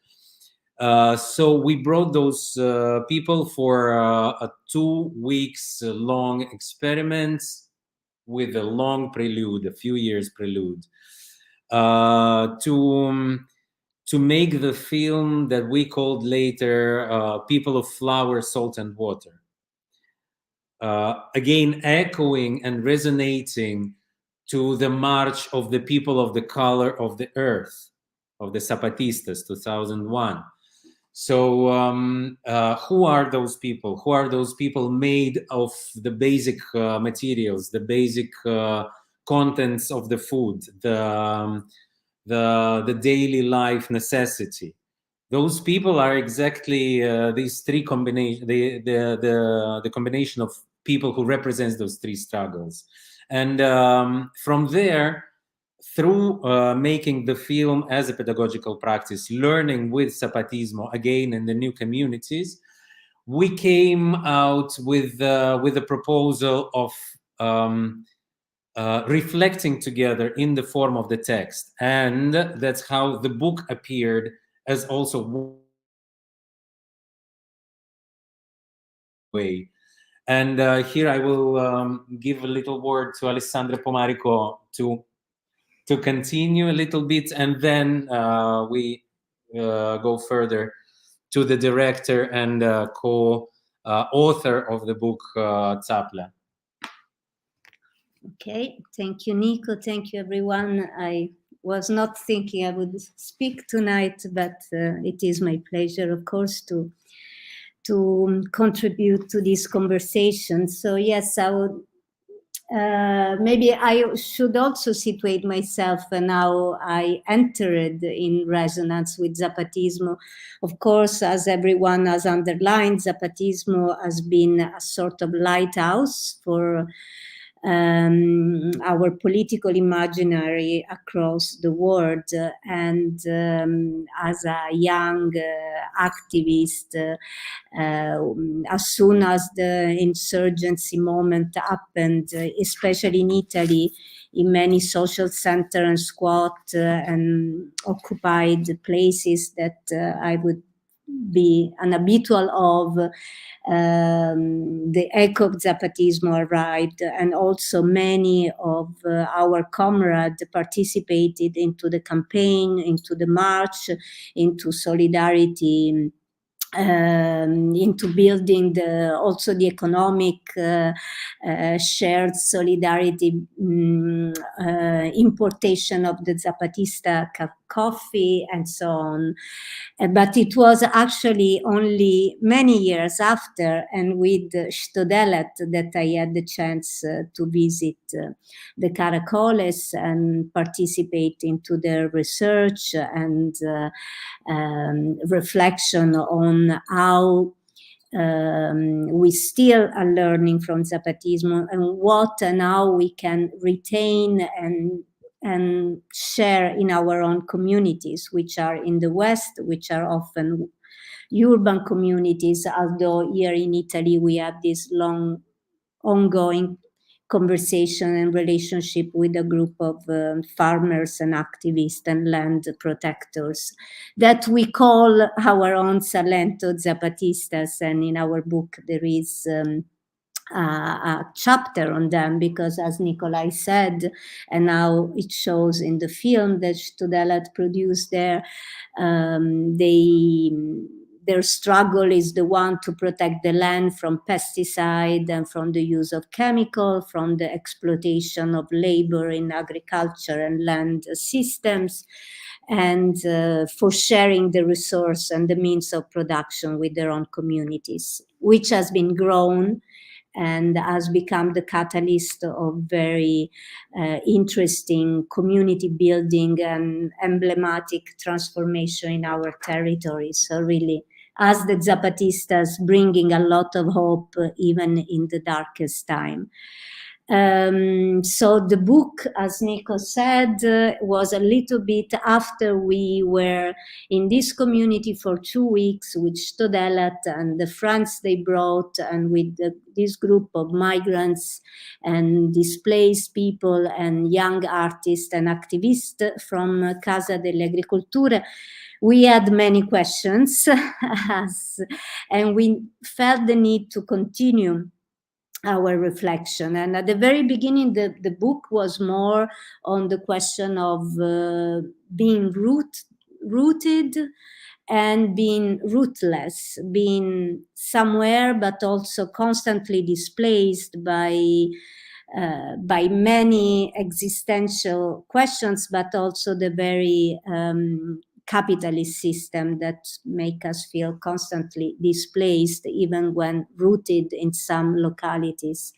So we brought those people for a 2 weeks long experiment with a long prelude, a few years prelude, to make the film that we called later People of Flower, Salt and Water. Again, echoing and resonating to the march of the people of the color of the earth, of the Zapatistas, 2001. So who are those people? Who are those people made of the basic materials, the basic contents of the food, the daily life necessity? Those people are exactly these three combination, the combination of people who represents those three struggles. And from there, through making the film as a pedagogical practice, learning with Zapatismo again in the new communities, we came out with a proposal of reflecting together in the form of the text. And that's how the book appeared as also way. And here I will give a little word to Alessandra Pomarico to continue a little bit, and then we go further to the director and co-author of the book, Zapla. Okay, thank you, Nico. Thank you, everyone. I was not thinking I would speak tonight, but it is my pleasure, of course, to contribute to this conversation. So yes, I would. Maybe I should also situate myself and how I entered in resonance with Zapatismo. Of course, as everyone has underlined, Zapatismo has been a sort of lighthouse for our political imaginary across the world. And as a young activist, as soon as the insurgency moment happened, especially in Italy, in many social centers and squat and occupied places that I would be an habitual of, the echo of Zapatismo arrived, and also many of our comrades participated into the campaign, into the march, into solidarity, into building also the economic shared solidarity, importation of the Zapatista coffee and so on. But it was actually only many years after, and with Chto Delat, that I had the chance to visit the Caracoles and participate into their research and reflection on how we still are learning from Zapatismo, and what and how we can retain and share in our own communities, which are in the West, which are often urban communities, although here in Italy we have this long ongoing conversation and relationship with a group of farmers and activists and land protectors that we call our own Salento Zapatistas. And in our book there is a chapter on them, because as Nikolai said, and now it shows in the film that Chto Delat produced there, their struggle is the one to protect the land from pesticide and from the use of chemical, from the exploitation of labor in agriculture and land systems, and for sharing the resource and the means of production with their own communities, which has been grown and has become the catalyst of very interesting community building and emblematic transformation in our territory. So really, as the Zapatistas, bringing a lot of hope even in the darkest time. So the book, as Nico said, was a little bit after we were in this community for 2 weeks with Chto Delat and the friends they brought, and with this group of migrants and displaced people and young artists and activists from Casa delle Agricolture. We had many questions and we felt the need to continue our reflection. And at the very beginning, the book was more on the question of being rooted and being rootless, being somewhere, but also constantly displaced by many existential questions, but also the very capitalist system that make us feel constantly displaced, even when rooted in some localities.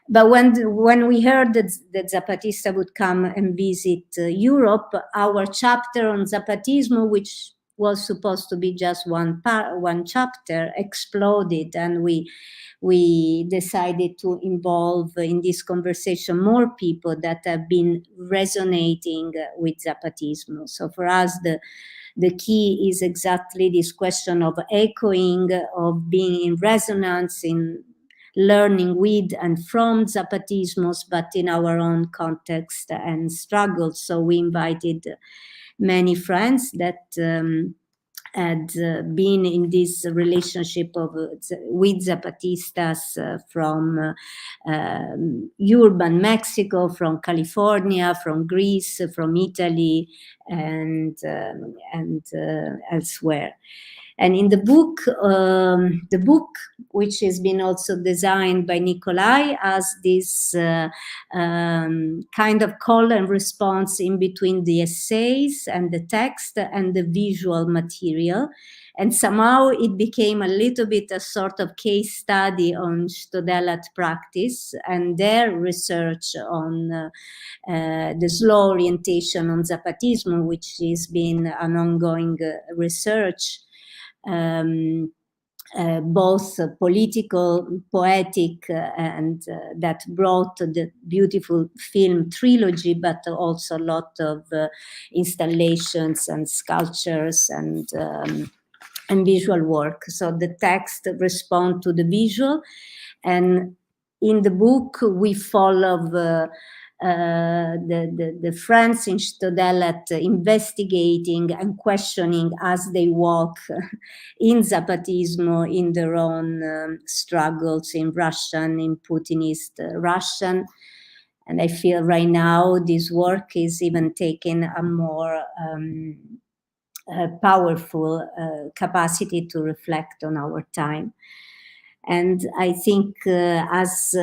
But when we heard that Zapatista would come and visit Europe, our chapter on Zapatismo, which was supposed to be just one chapter, exploded, and we decided to involve in this conversation more people that have been resonating with Zapatismo. So for us, the key is exactly this question of echoing, of being in resonance, in learning with and from Zapatismos, but in our own context and struggles. So we invited many friends that had been in this relationship with Zapatistas from urban Mexico, from California, from Greece, from Italy, and elsewhere. And in the book, which has been also designed by Nikolai, as this kind of call and response in between the essays and the text and the visual material. And somehow it became a little bit a sort of case study on Chto Delat practice and their research on the slow orientation on Zapatismo, which has been an ongoing research. Both political, poetic, and that brought the beautiful film trilogy, but also a lot of installations and sculptures and visual work. So the text responds to the visual, and in the book we follow the friends in Chto Delat investigating and questioning as they walk in Zapatismo, in their own struggles in Russian, in Putinist Russian. And I feel right now this work is even taking a more powerful capacity to reflect on our time. And I think as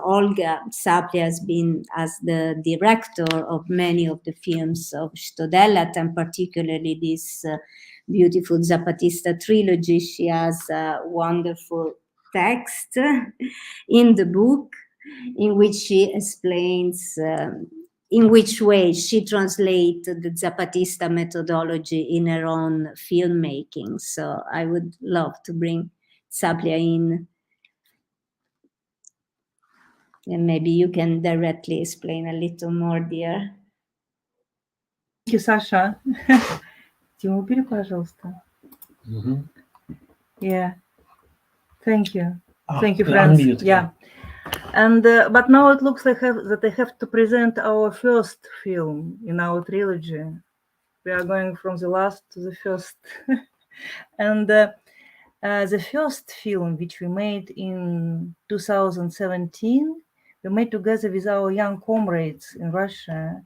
Olga Saplia has been as the director of many of the films of Chto Delat, and particularly this beautiful Zapatista trilogy, she has a wonderful text in the book in which she explains in which way she translates the Zapatista methodology in her own filmmaking. So I would love to bring Saplia in. And maybe you can directly explain a little more, dear. Thank you, Sasha. Тиму, убери, пожалуйста. Yeah. Thank you. Thank you, friends. Unmute. Yeah. And but now it looks like that I have to present our first film in our trilogy. We are going from the last to the first. And the first film, which we made in 2017, we made together with our young comrades in Russia,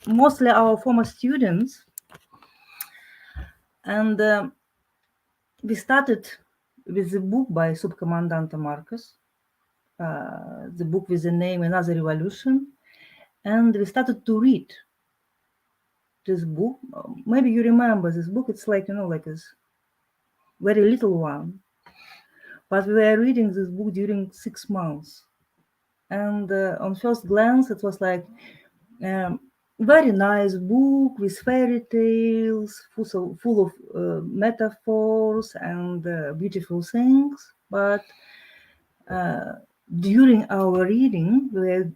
mostly our former students. And we started with the book by Subcomandante Marcus, the book with the name Another Revolution. And we started to read this book. Maybe you remember this book. It's like, like a very little one. But we were reading this book during 6 months. And on first glance, it was like very nice book with fairy tales, full of metaphors and beautiful things. But during our reading, we were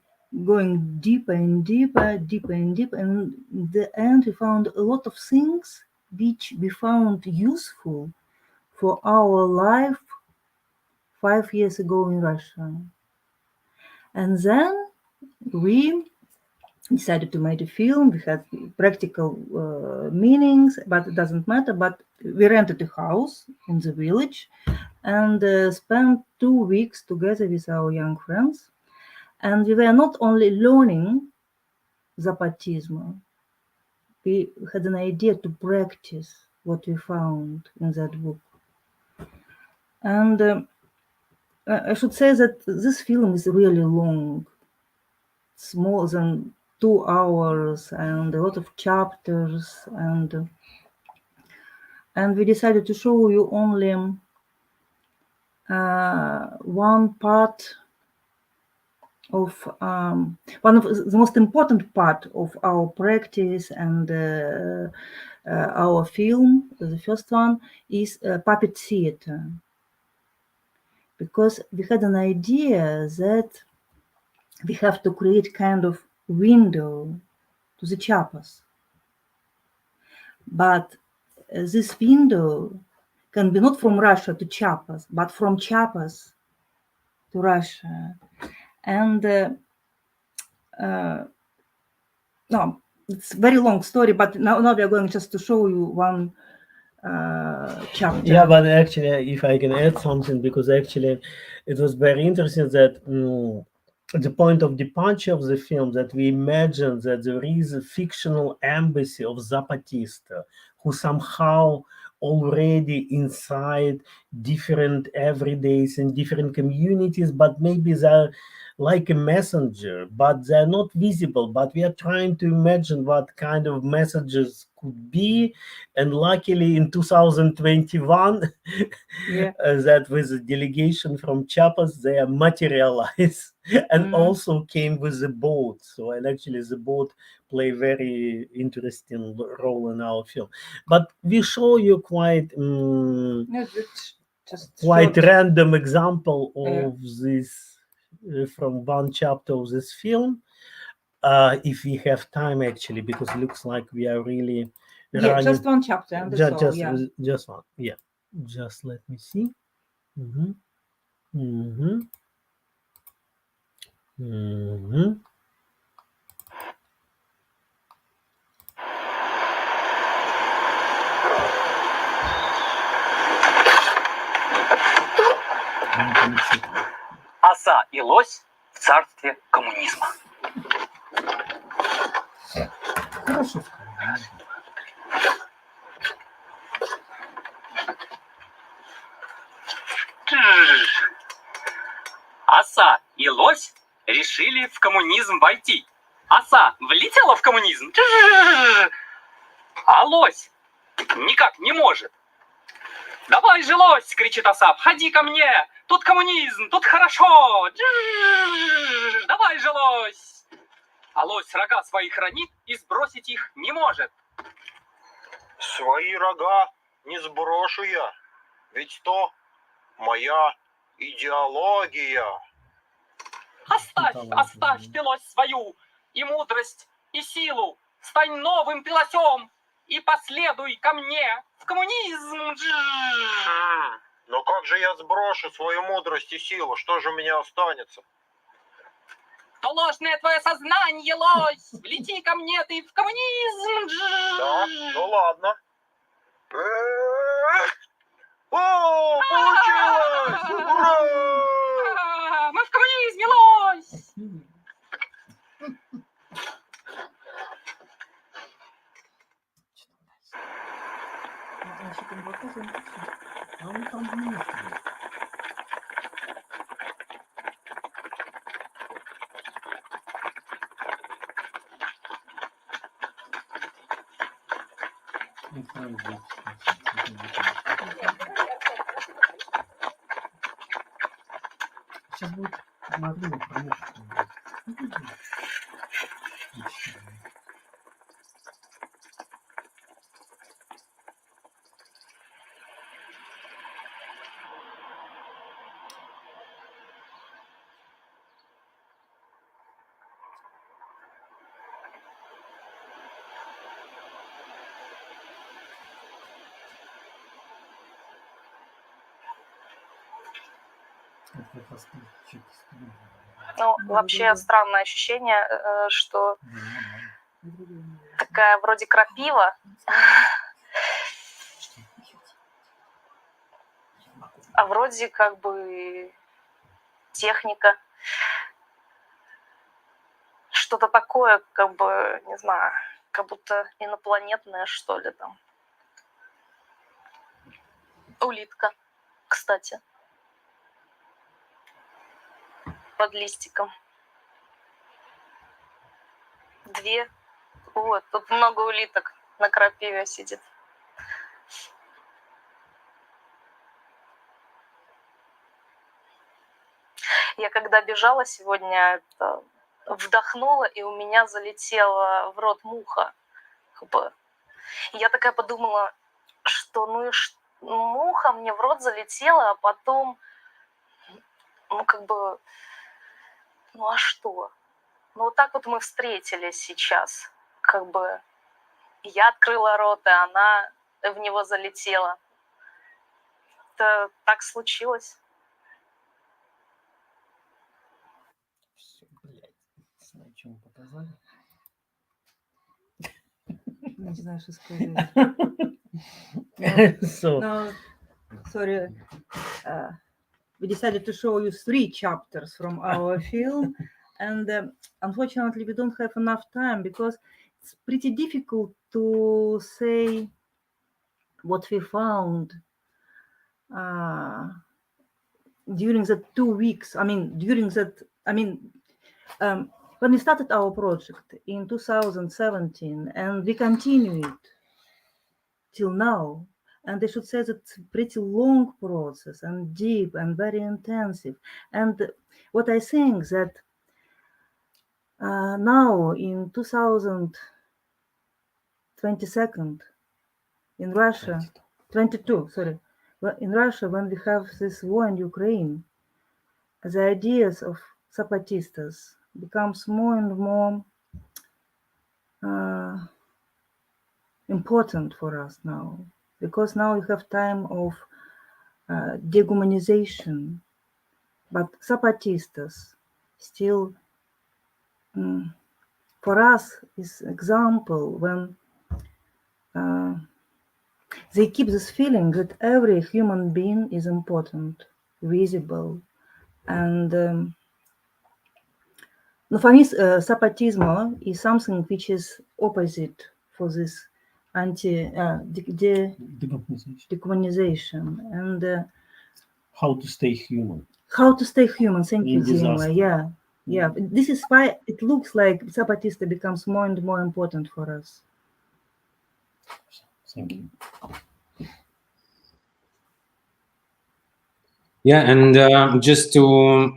going deeper and deeper, deeper and deeper, and in the end, we found a lot of things which we found useful for our life 5 years ago in Russia. And then we decided to make a film. We had practical meanings, but it doesn't matter. But we rented a house in the village and spent 2 weeks together with our young friends. And we were not only learning Zapatismo, we had an idea to practice what we found in that book. And I should say that this film is really long. It's more than 2 hours and a lot of chapters, and we decided to show you only one part of one of the most important part of our practice and our film. The first one is puppet theater, because we had an idea that we have to create kind of window to the Chiapas. But this window can be not from Russia to Chiapas, but from Chiapas to Russia. And no, it's a very long story, but now we are going just to show you one chapter. Yeah, but actually, if I can add something, because actually it was very interesting that the point of departure of the film, that we imagine that there is a fictional embassy of Zapatista who somehow already inside different everydays in different communities, but maybe they're like a messenger, but they're not visible. But we are trying to imagine what kind of messages could be. And luckily in 2021, that with a delegation from Chiapas, they are materialized and also came with the boat. So, and actually the boat play very interesting role in our film. But we show you quite quite random example of this from one chapter of this film. If we have time, actually, because it looks like we are really running. Just one chapter, and that's all. Just one. Yeah, just let me see. Mm-hmm. Mm-hmm. Mm-hmm. Оса и лось в царстве коммунизма. Хорошо. Оса и лось решили в коммунизм войти. Оса влетела в коммунизм, а лось никак не может. «Давай же, лось!» — кричит оса. «Входи ко мне! Тут коммунизм, тут хорошо! Давай же, лось!» А лось рога свои хранит и сбросить их не может. «Свои рога не сброшу я, ведь то моя идеология». Оставь ты, лось, свою и мудрость, и силу. Стань новым ты лосем и последуй ко мне в коммунизм. Но как же я сброшу свою мудрость и силу? Что же у меня останется? То ложное твое сознание, лось. Влети ко мне ты в коммунизм. Да, ну ладно. О, получилось! Ура! Мы в коммунизме, лось! Сейчас будет моргнуть, промежуток. Ну, вообще странное ощущение, что такая вроде крапива, а вроде как бы техника. Что-то такое, как бы, не знаю, как будто инопланетное, что ли, там. Улитка, кстати, под листиком. 2. Вот, тут много улиток на крапиве сидит. Я когда бежала сегодня, вдохнула, и у меня залетела в рот муха. Я такая подумала, что муха мне в рот залетела, а потом, а что? Ну вот так вот мы встретились сейчас, я открыла рот, и она в него залетела. Это так случилось. Чем показали? Не знаю, что сказать. Sorry. We decided to show you 3 chapters from our film, and unfortunately we don't have enough time because it's pretty difficult to say what we found during the 2 weeks. When we started our project in 2017, and we continue it till now, and I should say that it's a pretty long process and deep and very intensive. And what I think that now in 2022 in Russia, 22, sorry, in Russia, when we have this war in Ukraine, the ideas of Zapatistas becomes more and more important for us now, because now we have time of dehumanization, but Zapatistas still, for us, is example when they keep this feeling that every human being is important, visible, and for me, Zapatismo is something which is opposite for this dehumanization and how to stay human. How to stay human. Thank you, Dima. Yeah. This is why it looks like Zapatista becomes more and more important for us. Thank you. Yeah, and just to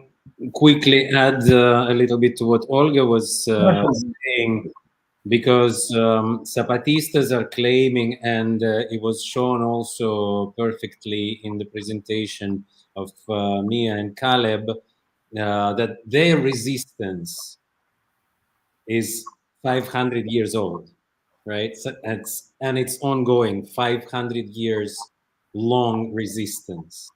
quickly add a little bit to what Olga was saying, because Zapatistas are claiming, and it was shown also perfectly in the presentation of Mia and Caleb, that their resistance is 500 years old, right? So it's ongoing, 500 years long resistance.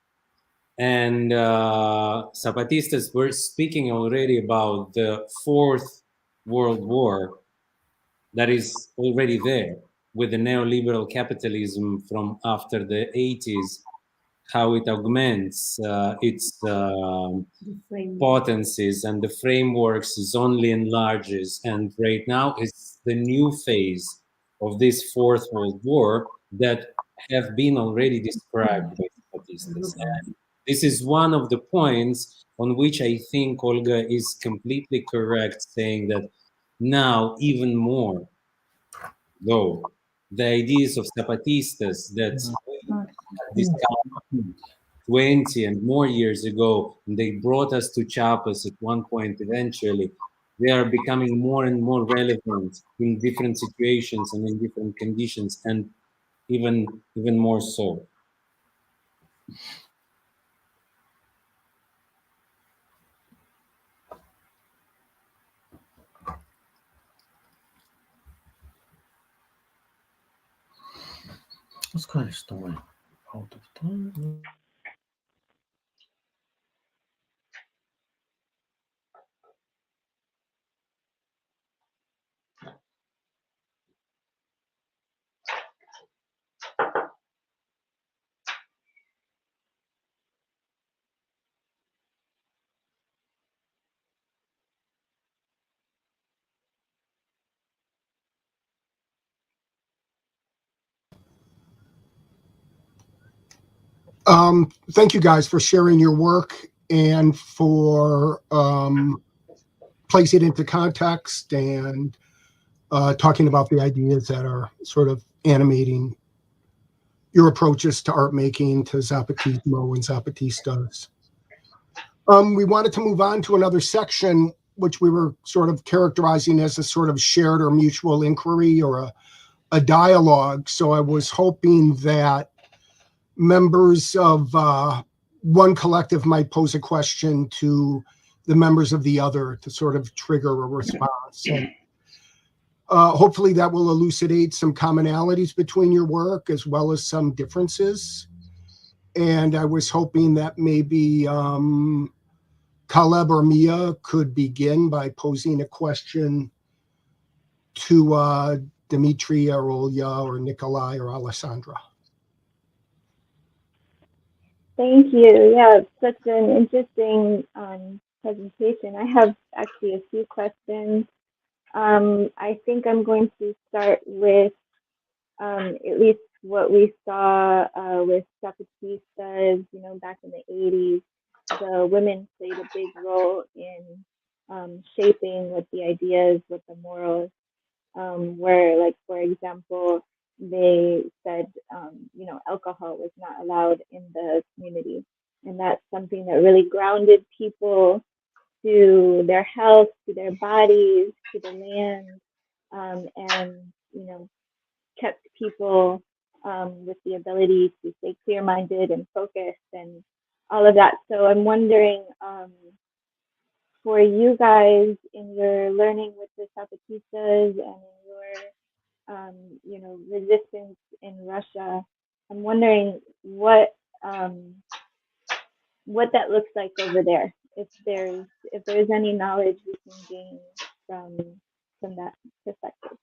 And Zapatistas were speaking already about the Fourth World War that is already there with the neoliberal capitalism from after the 80s, how it augments its potencies, and the frameworks is only enlarges. And right now it's the new phase of this Fourth World War that have been already described by Zapatistas. And this is one of the points on which I think Olga is completely correct, saying that now even more, though, the ideas of Zapatistas that discovered 20 and more years ago, they brought us to Chiapas at one point eventually, they are becoming more and more relevant in different situations and in different conditions, and even more so. Сказали, что мы out of time. Thank you guys for sharing your work and for placing it into context and talking about the ideas that are sort of animating your approaches to art making, to Zapatismo and Zapatistas. We wanted to move on to another section, which we were sort of characterizing as a sort of shared or mutual inquiry or a dialogue. So I was hoping that members of one collective might pose a question to the members of the other to sort of trigger a response. And hopefully that will elucidate some commonalities between your work as well as some differences. And I was hoping that maybe Caleb or Mia could begin by posing a question to Dimitri or Olya or Nikolai or Alessandra. Thank you. Yeah, such an interesting presentation. I have actually a few questions. I think I'm going to start with at least what we saw with Zapatistas, back in the 80s. The women played a big role in shaping what the ideas, what the morals were. Like, for example, they said, alcohol was not allowed in the community. And that's something that really grounded people to their health, to their bodies, to the land, and, kept people with the ability to stay clear-minded and focused and all of that. So I'm wondering, for you guys in your learning with the Zapatistas and in your, resistance in Russia, I'm wondering what that looks like over there. If there's any knowledge we can gain from that perspective.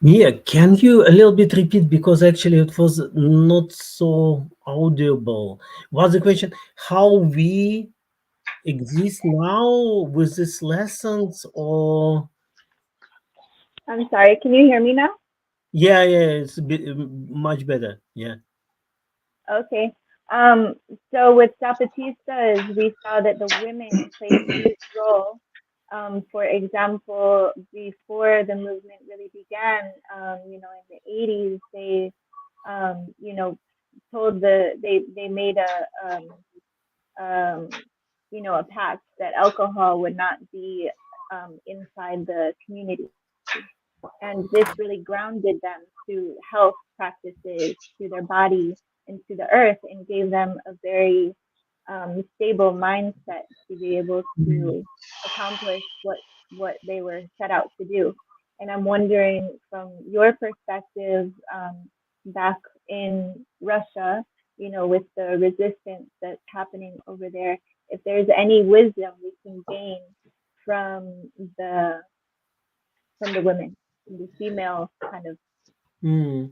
Yeah, can you a little bit repeat, because actually it was not so audible. Was the question how we exist now with these lessons, or? I'm sorry, can you hear me now? Yeah, it's a bit much better. Yeah. Okay. So with Zapatistas, we saw that the women played a huge role. For example, before the movement really began, in the 80s, they, they made a pact that alcohol would not be inside the community. And this really grounded them to health practices, to their body, and to the earth, and gave them a very stable mindset to be able to accomplish what they were set out to do. And I'm wondering, from your perspective, back in Russia, with the resistance that's happening over there, if there's any wisdom we can gain from the women, from the female kind of Okay,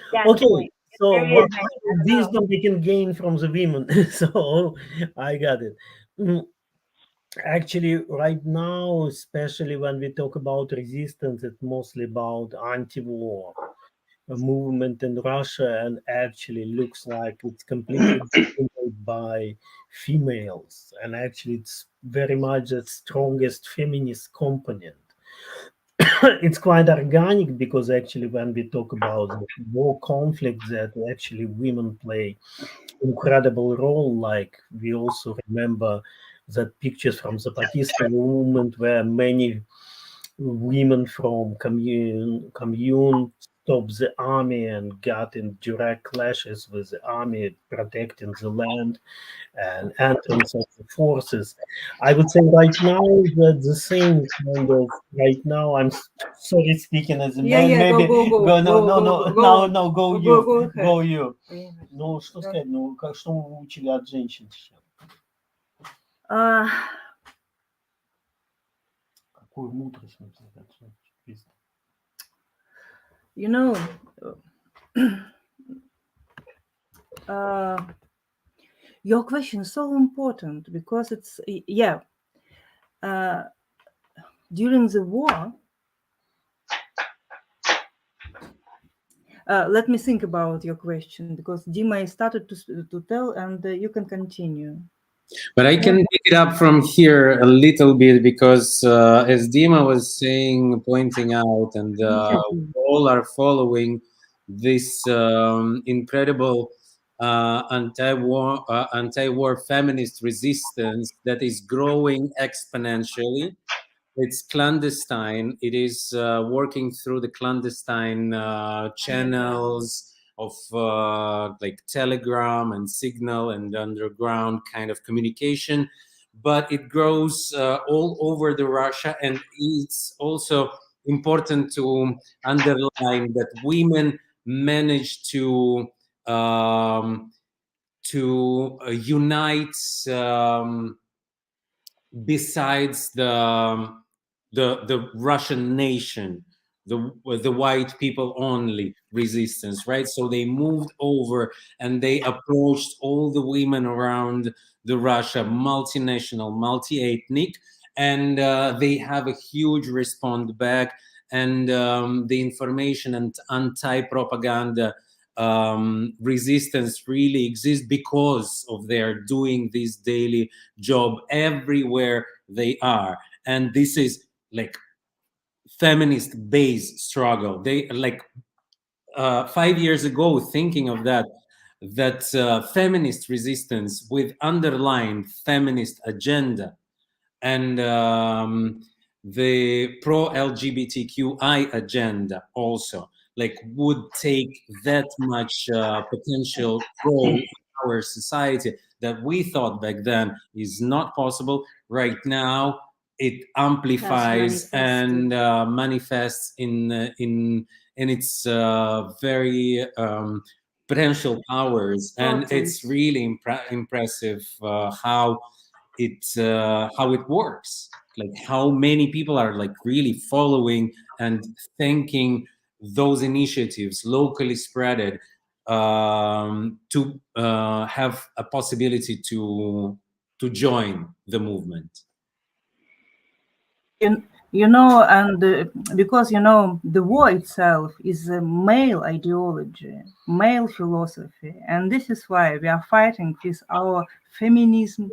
standpoint. so There what is any, I don't know. wisdom we can gain from the women? So I got it. Actually, right now, especially when we talk about resistance, it's mostly about anti-war movement in Russia, and actually looks like it's completely dominated by females, and actually it's very much the strongest feminist component. It's quite organic, because actually when we talk about the war conflicts, that actually women play incredible role. Like, we also remember that pictures from the Zapatista movement, where many women from commune stopped the army and got in direct clashes with the army protecting the land and entrance of the forces. I would say right now that the same kind of, right now, sorry speaking as a man, maybe go you. Ну, что сказать, что вы учили от женщин сейчас? Какую мудрость мы your question is so important, because it's, during the war, let me think about your question, because Dima started to tell, and you can continue. But I can pick it up from here a little bit, because as Dima was saying, pointing out, and all are following this incredible anti-war feminist resistance that is growing exponentially. It's clandestine. It is working through the clandestine channels of like Telegram and Signal and underground kind of communication, but it grows all over the Russia. And it's also important to underline that women manage to unite besides the Russian nation, the white people only resistance, right? So they moved over and they approached all the women around the Russia, multinational, multi-ethnic, and they have a huge response back. And the information and anti-propaganda resistance really exists because of their doing this daily job everywhere they are. And this is like feminist based struggle. They like 5 years ago thinking of that feminist resistance with underlined feminist agenda and the pro LGBTQI agenda also like would take that much potential role in our society that we thought back then is not possible. Right now it amplifies and manifests in its very potential powers, and it's really impressive how it works, like how many people are like really following and thanking those initiatives locally spreaded to have a possibility to join the movement. You know, and because the war itself is a male ideology, male philosophy, and this is why we are fighting with our feminism,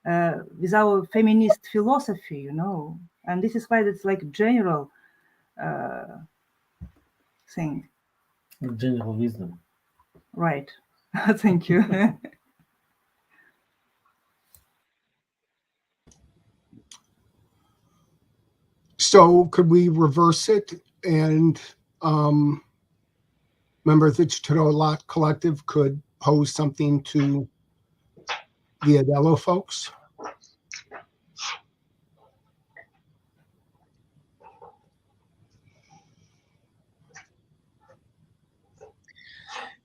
with our feminist philosophy, and this is why it's like general thing. General wisdom. Right. Thank you. So could we reverse it and members of the Chto Delat collective could pose something to the EDELO folks?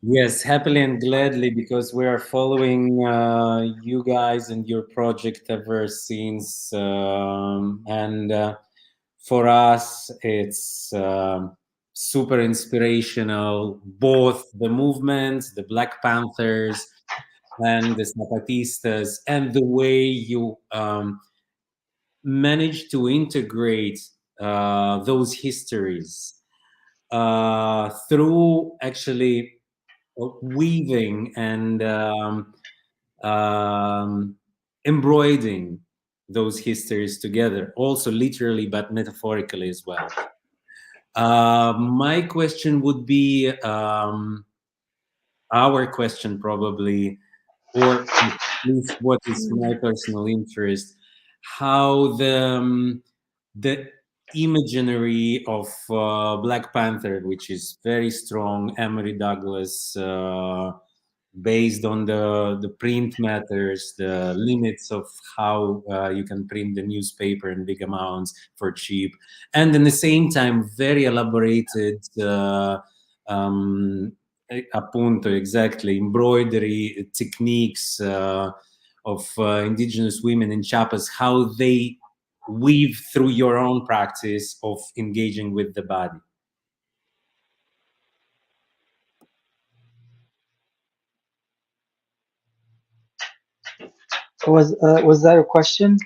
Yes, happily and gladly, because we are following you guys and your project ever since. And for us, it's super inspirational, both the movements, the Black Panthers, and the Zapatistas, and the way you manage to integrate those histories through actually weaving and embroidering those histories together, also literally but metaphorically as well. My question would be our question probably, or at least what is my personal interest, how the imaginary of Black Panther, which is very strong, Emory Douglas, based on the print matters, the limits of how you can print the newspaper in big amounts for cheap, and at the same time very elaborated appunto, exactly, embroidery techniques of indigenous women in Chiapas, how they weave through your own practice of engaging with the body. Was that a question?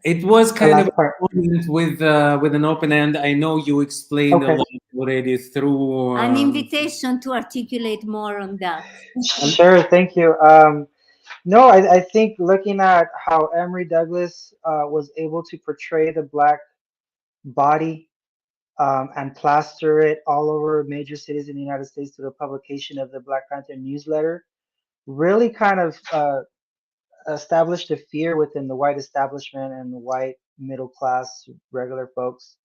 It was The kind of last part. with an open end. I know you explained Okay. a lot already through An invitation to articulate more on that. Sure, thank you. No, I think looking at how Emory Douglas was able to portray the Black body and plaster it all over major cities in the United States through the publication of the Black Panther newsletter really kind of established a fear within the white establishment and the white middle class regular folks.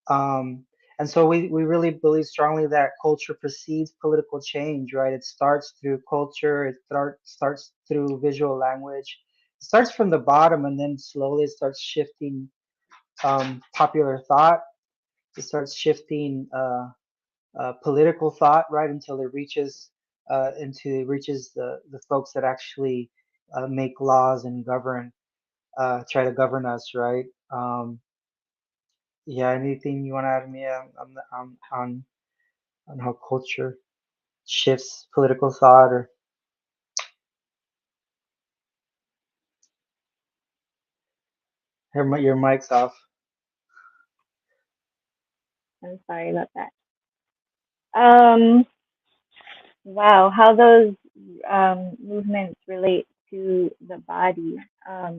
And so we really believe strongly that culture precedes political change, right? It starts through culture, it starts through visual language. It starts from the bottom and then slowly it starts shifting popular thought. It starts shifting political thought, right, until it reaches the folks that actually make laws and try to govern us, right? Yeah, anything you want to add, Mia, on how culture shifts political thought, or your mic's off. I'm sorry about that. Wow, how those movements relate to the body. I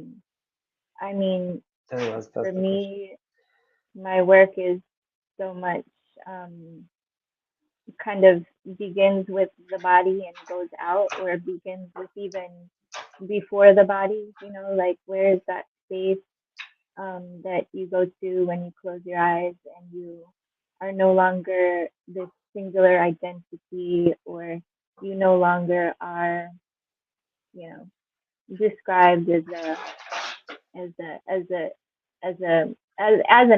mean, That's for the me, my work is so much kind of begins with the body and goes out, or begins with even before the body, you know, like where is that space that you go to when you close your eyes and you are no longer this singular identity, or you no longer are, you know, described as an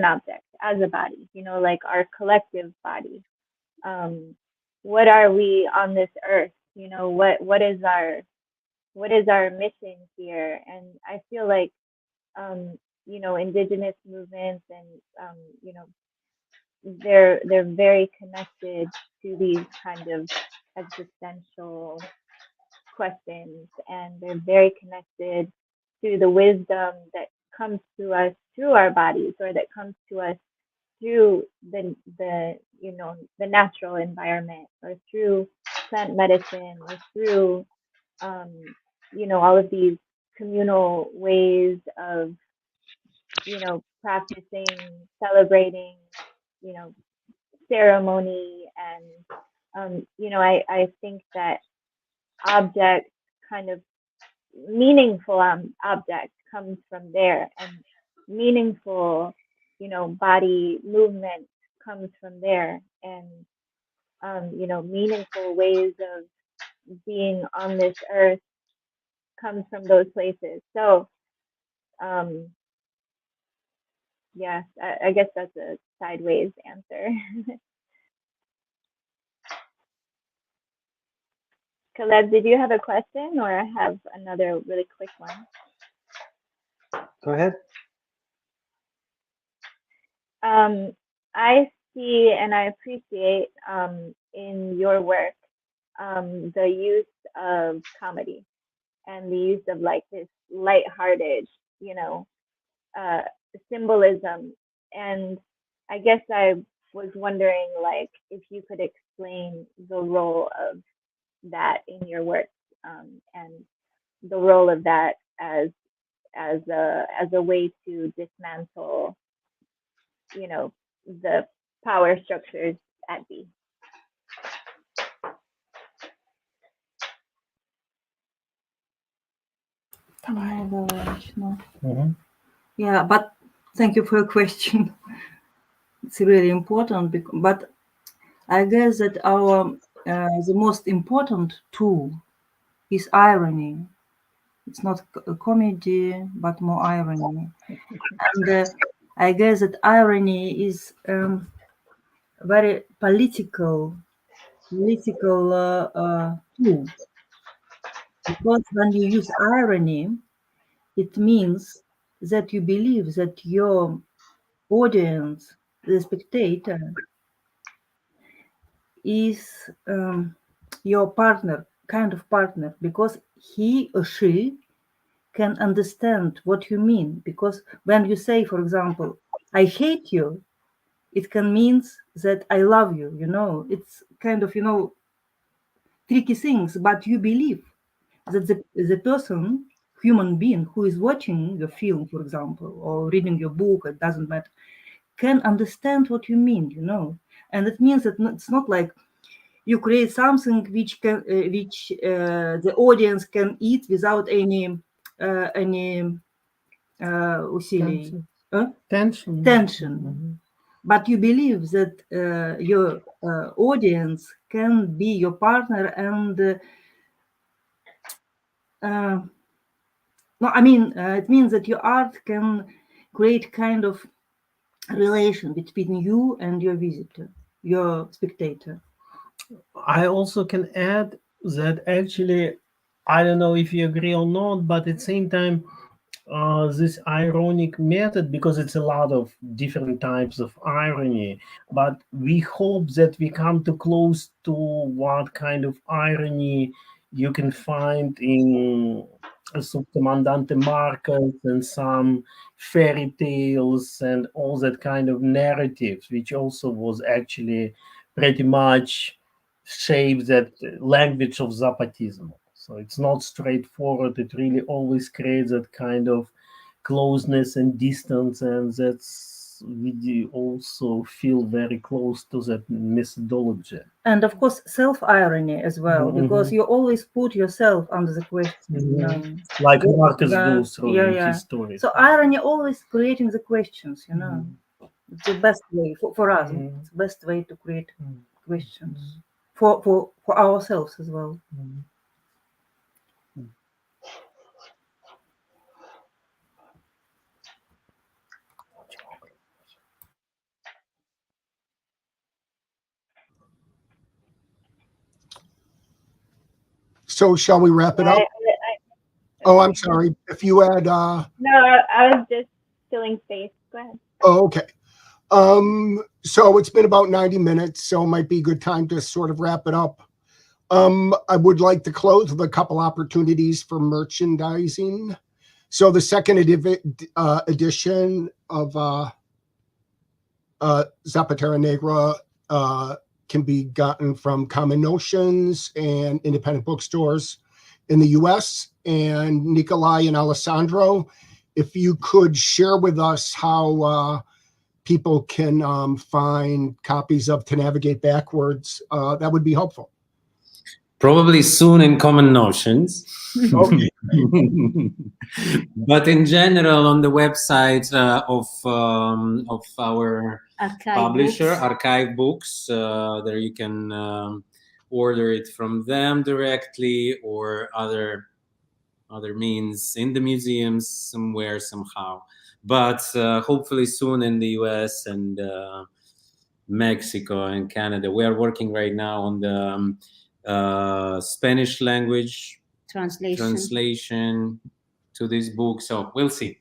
object, as a body, you know, like our collective body. What are we on this earth? You know, what is our mission here? And I feel like you know, indigenous movements and you know, they're very connected to these kind of existential questions, and they're very connected to the wisdom that comes to us through our bodies, or that comes to us through the you know, the natural environment, or through plant medicine, or through you know, all of these communal ways of, you know, practicing, celebrating, you know, ceremony. And you know, I think that objects, kind of meaningful objects, comes from there, and meaningful, you know, body movement comes from there, and you know, meaningful ways of being on this earth comes from those places. So yeah, I guess that's a sideways answer. Caleb, did you have a question, or I have another really quick one? Go ahead. I see and I appreciate in your work the use of comedy, and the use of like this lighthearted, you know, symbolism. And I guess I was wondering, like, if you could explain the role of that in your work, and the role of that as a way to dismantle, you know, the power structures at B. Yeah, but thank you for your question. It's really important, but I guess that our the most important tool is irony. It's not a comedy, but more irony. And I guess that irony is very political tool, because when you use irony, it means that you believe that your audience, the spectator, is your partner, kind of partner, because he or she can understand what you mean. Because when you say, for example, I hate you, it can mean that I love you, It's kind of, tricky things, but you believe that the person, human being who is watching your film, for example, or reading your book, it doesn't matter, can understand what you mean, And it means that it's not like you create something which the audience can eat without any усилий. Tension. But you believe that your audience can be your partner, and it means that your art can create kind of relation between you and your visitor, your spectator. I also can add that actually, I don't know if you agree or not, but at the same time, this ironic method, because it's a lot of different types of irony, but we hope that we come too close to what kind of irony you can find in Subcomandante Marcus and some fairy tales and all that kind of narratives, which also was actually pretty much shaped that language of Zapatismo. So it's not straightforward. It really always creates that kind of closeness and distance, and that's we also feel very close to that methodology. And of course, self-irony as well, because you always put yourself under the question. Like Marcus goes through his story. So irony always creating the questions, It's the best way for us. It's the best way to create questions for ourselves as well. So shall we wrap it up? Oh, I'm sorry. If you had No, I was just filling space. Go ahead. Oh, okay. So it's been about 90 minutes, so it might be a good time to sort of wrap it up. I would like to close with a couple opportunities for merchandising. So the second edition of Zapantera Negra can be gotten from Common Notions and independent bookstores in the US. And Nikolai and Alessandro, if you could share with us how people can find copies of To Navigate Backwards, that would be helpful. Probably soon in Common Notions. Okay. But in general, on the website of our publisher, Books. Archive Books, there you can order it from them directly, or other means in the museums somewhere somehow. But hopefully soon in the US and Mexico and Canada. We are working right now on the Spanish language translation to this book. So we'll see.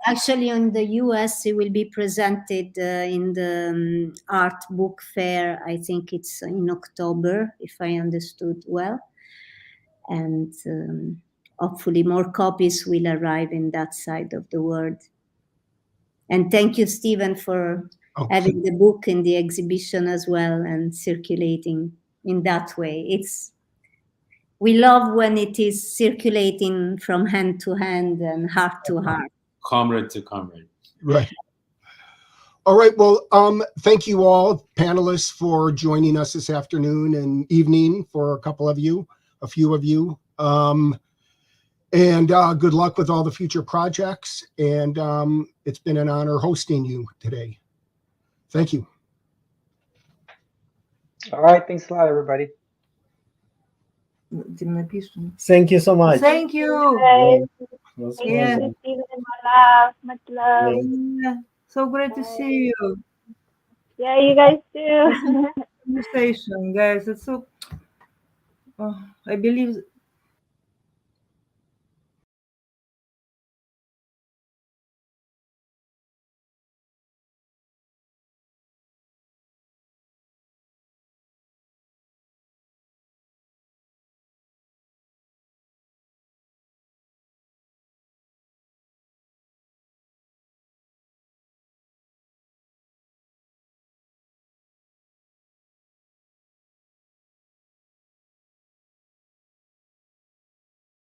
Actually, in the US, it will be presented in the art book fair. I think it's in October, if I understood well. And hopefully more copies will arrive in that side of the world. And thank you, Stephen, for having the book in the exhibition as well and circulating in that way. We love when it is circulating from hand to hand and heart to heart. Comrade to comrade. Right. All right. Well, thank you all panelists for joining us this afternoon and evening for a few of you. And good luck with all the future projects. And it's been an honor hosting you today. Thank you. All right. Thanks a lot, everybody. Thank you so much. Thank you. Thank you, Stephen. Much love. Yeah. So great to see you. Yeah, you guys too. Conversation, guys. It's so. I believe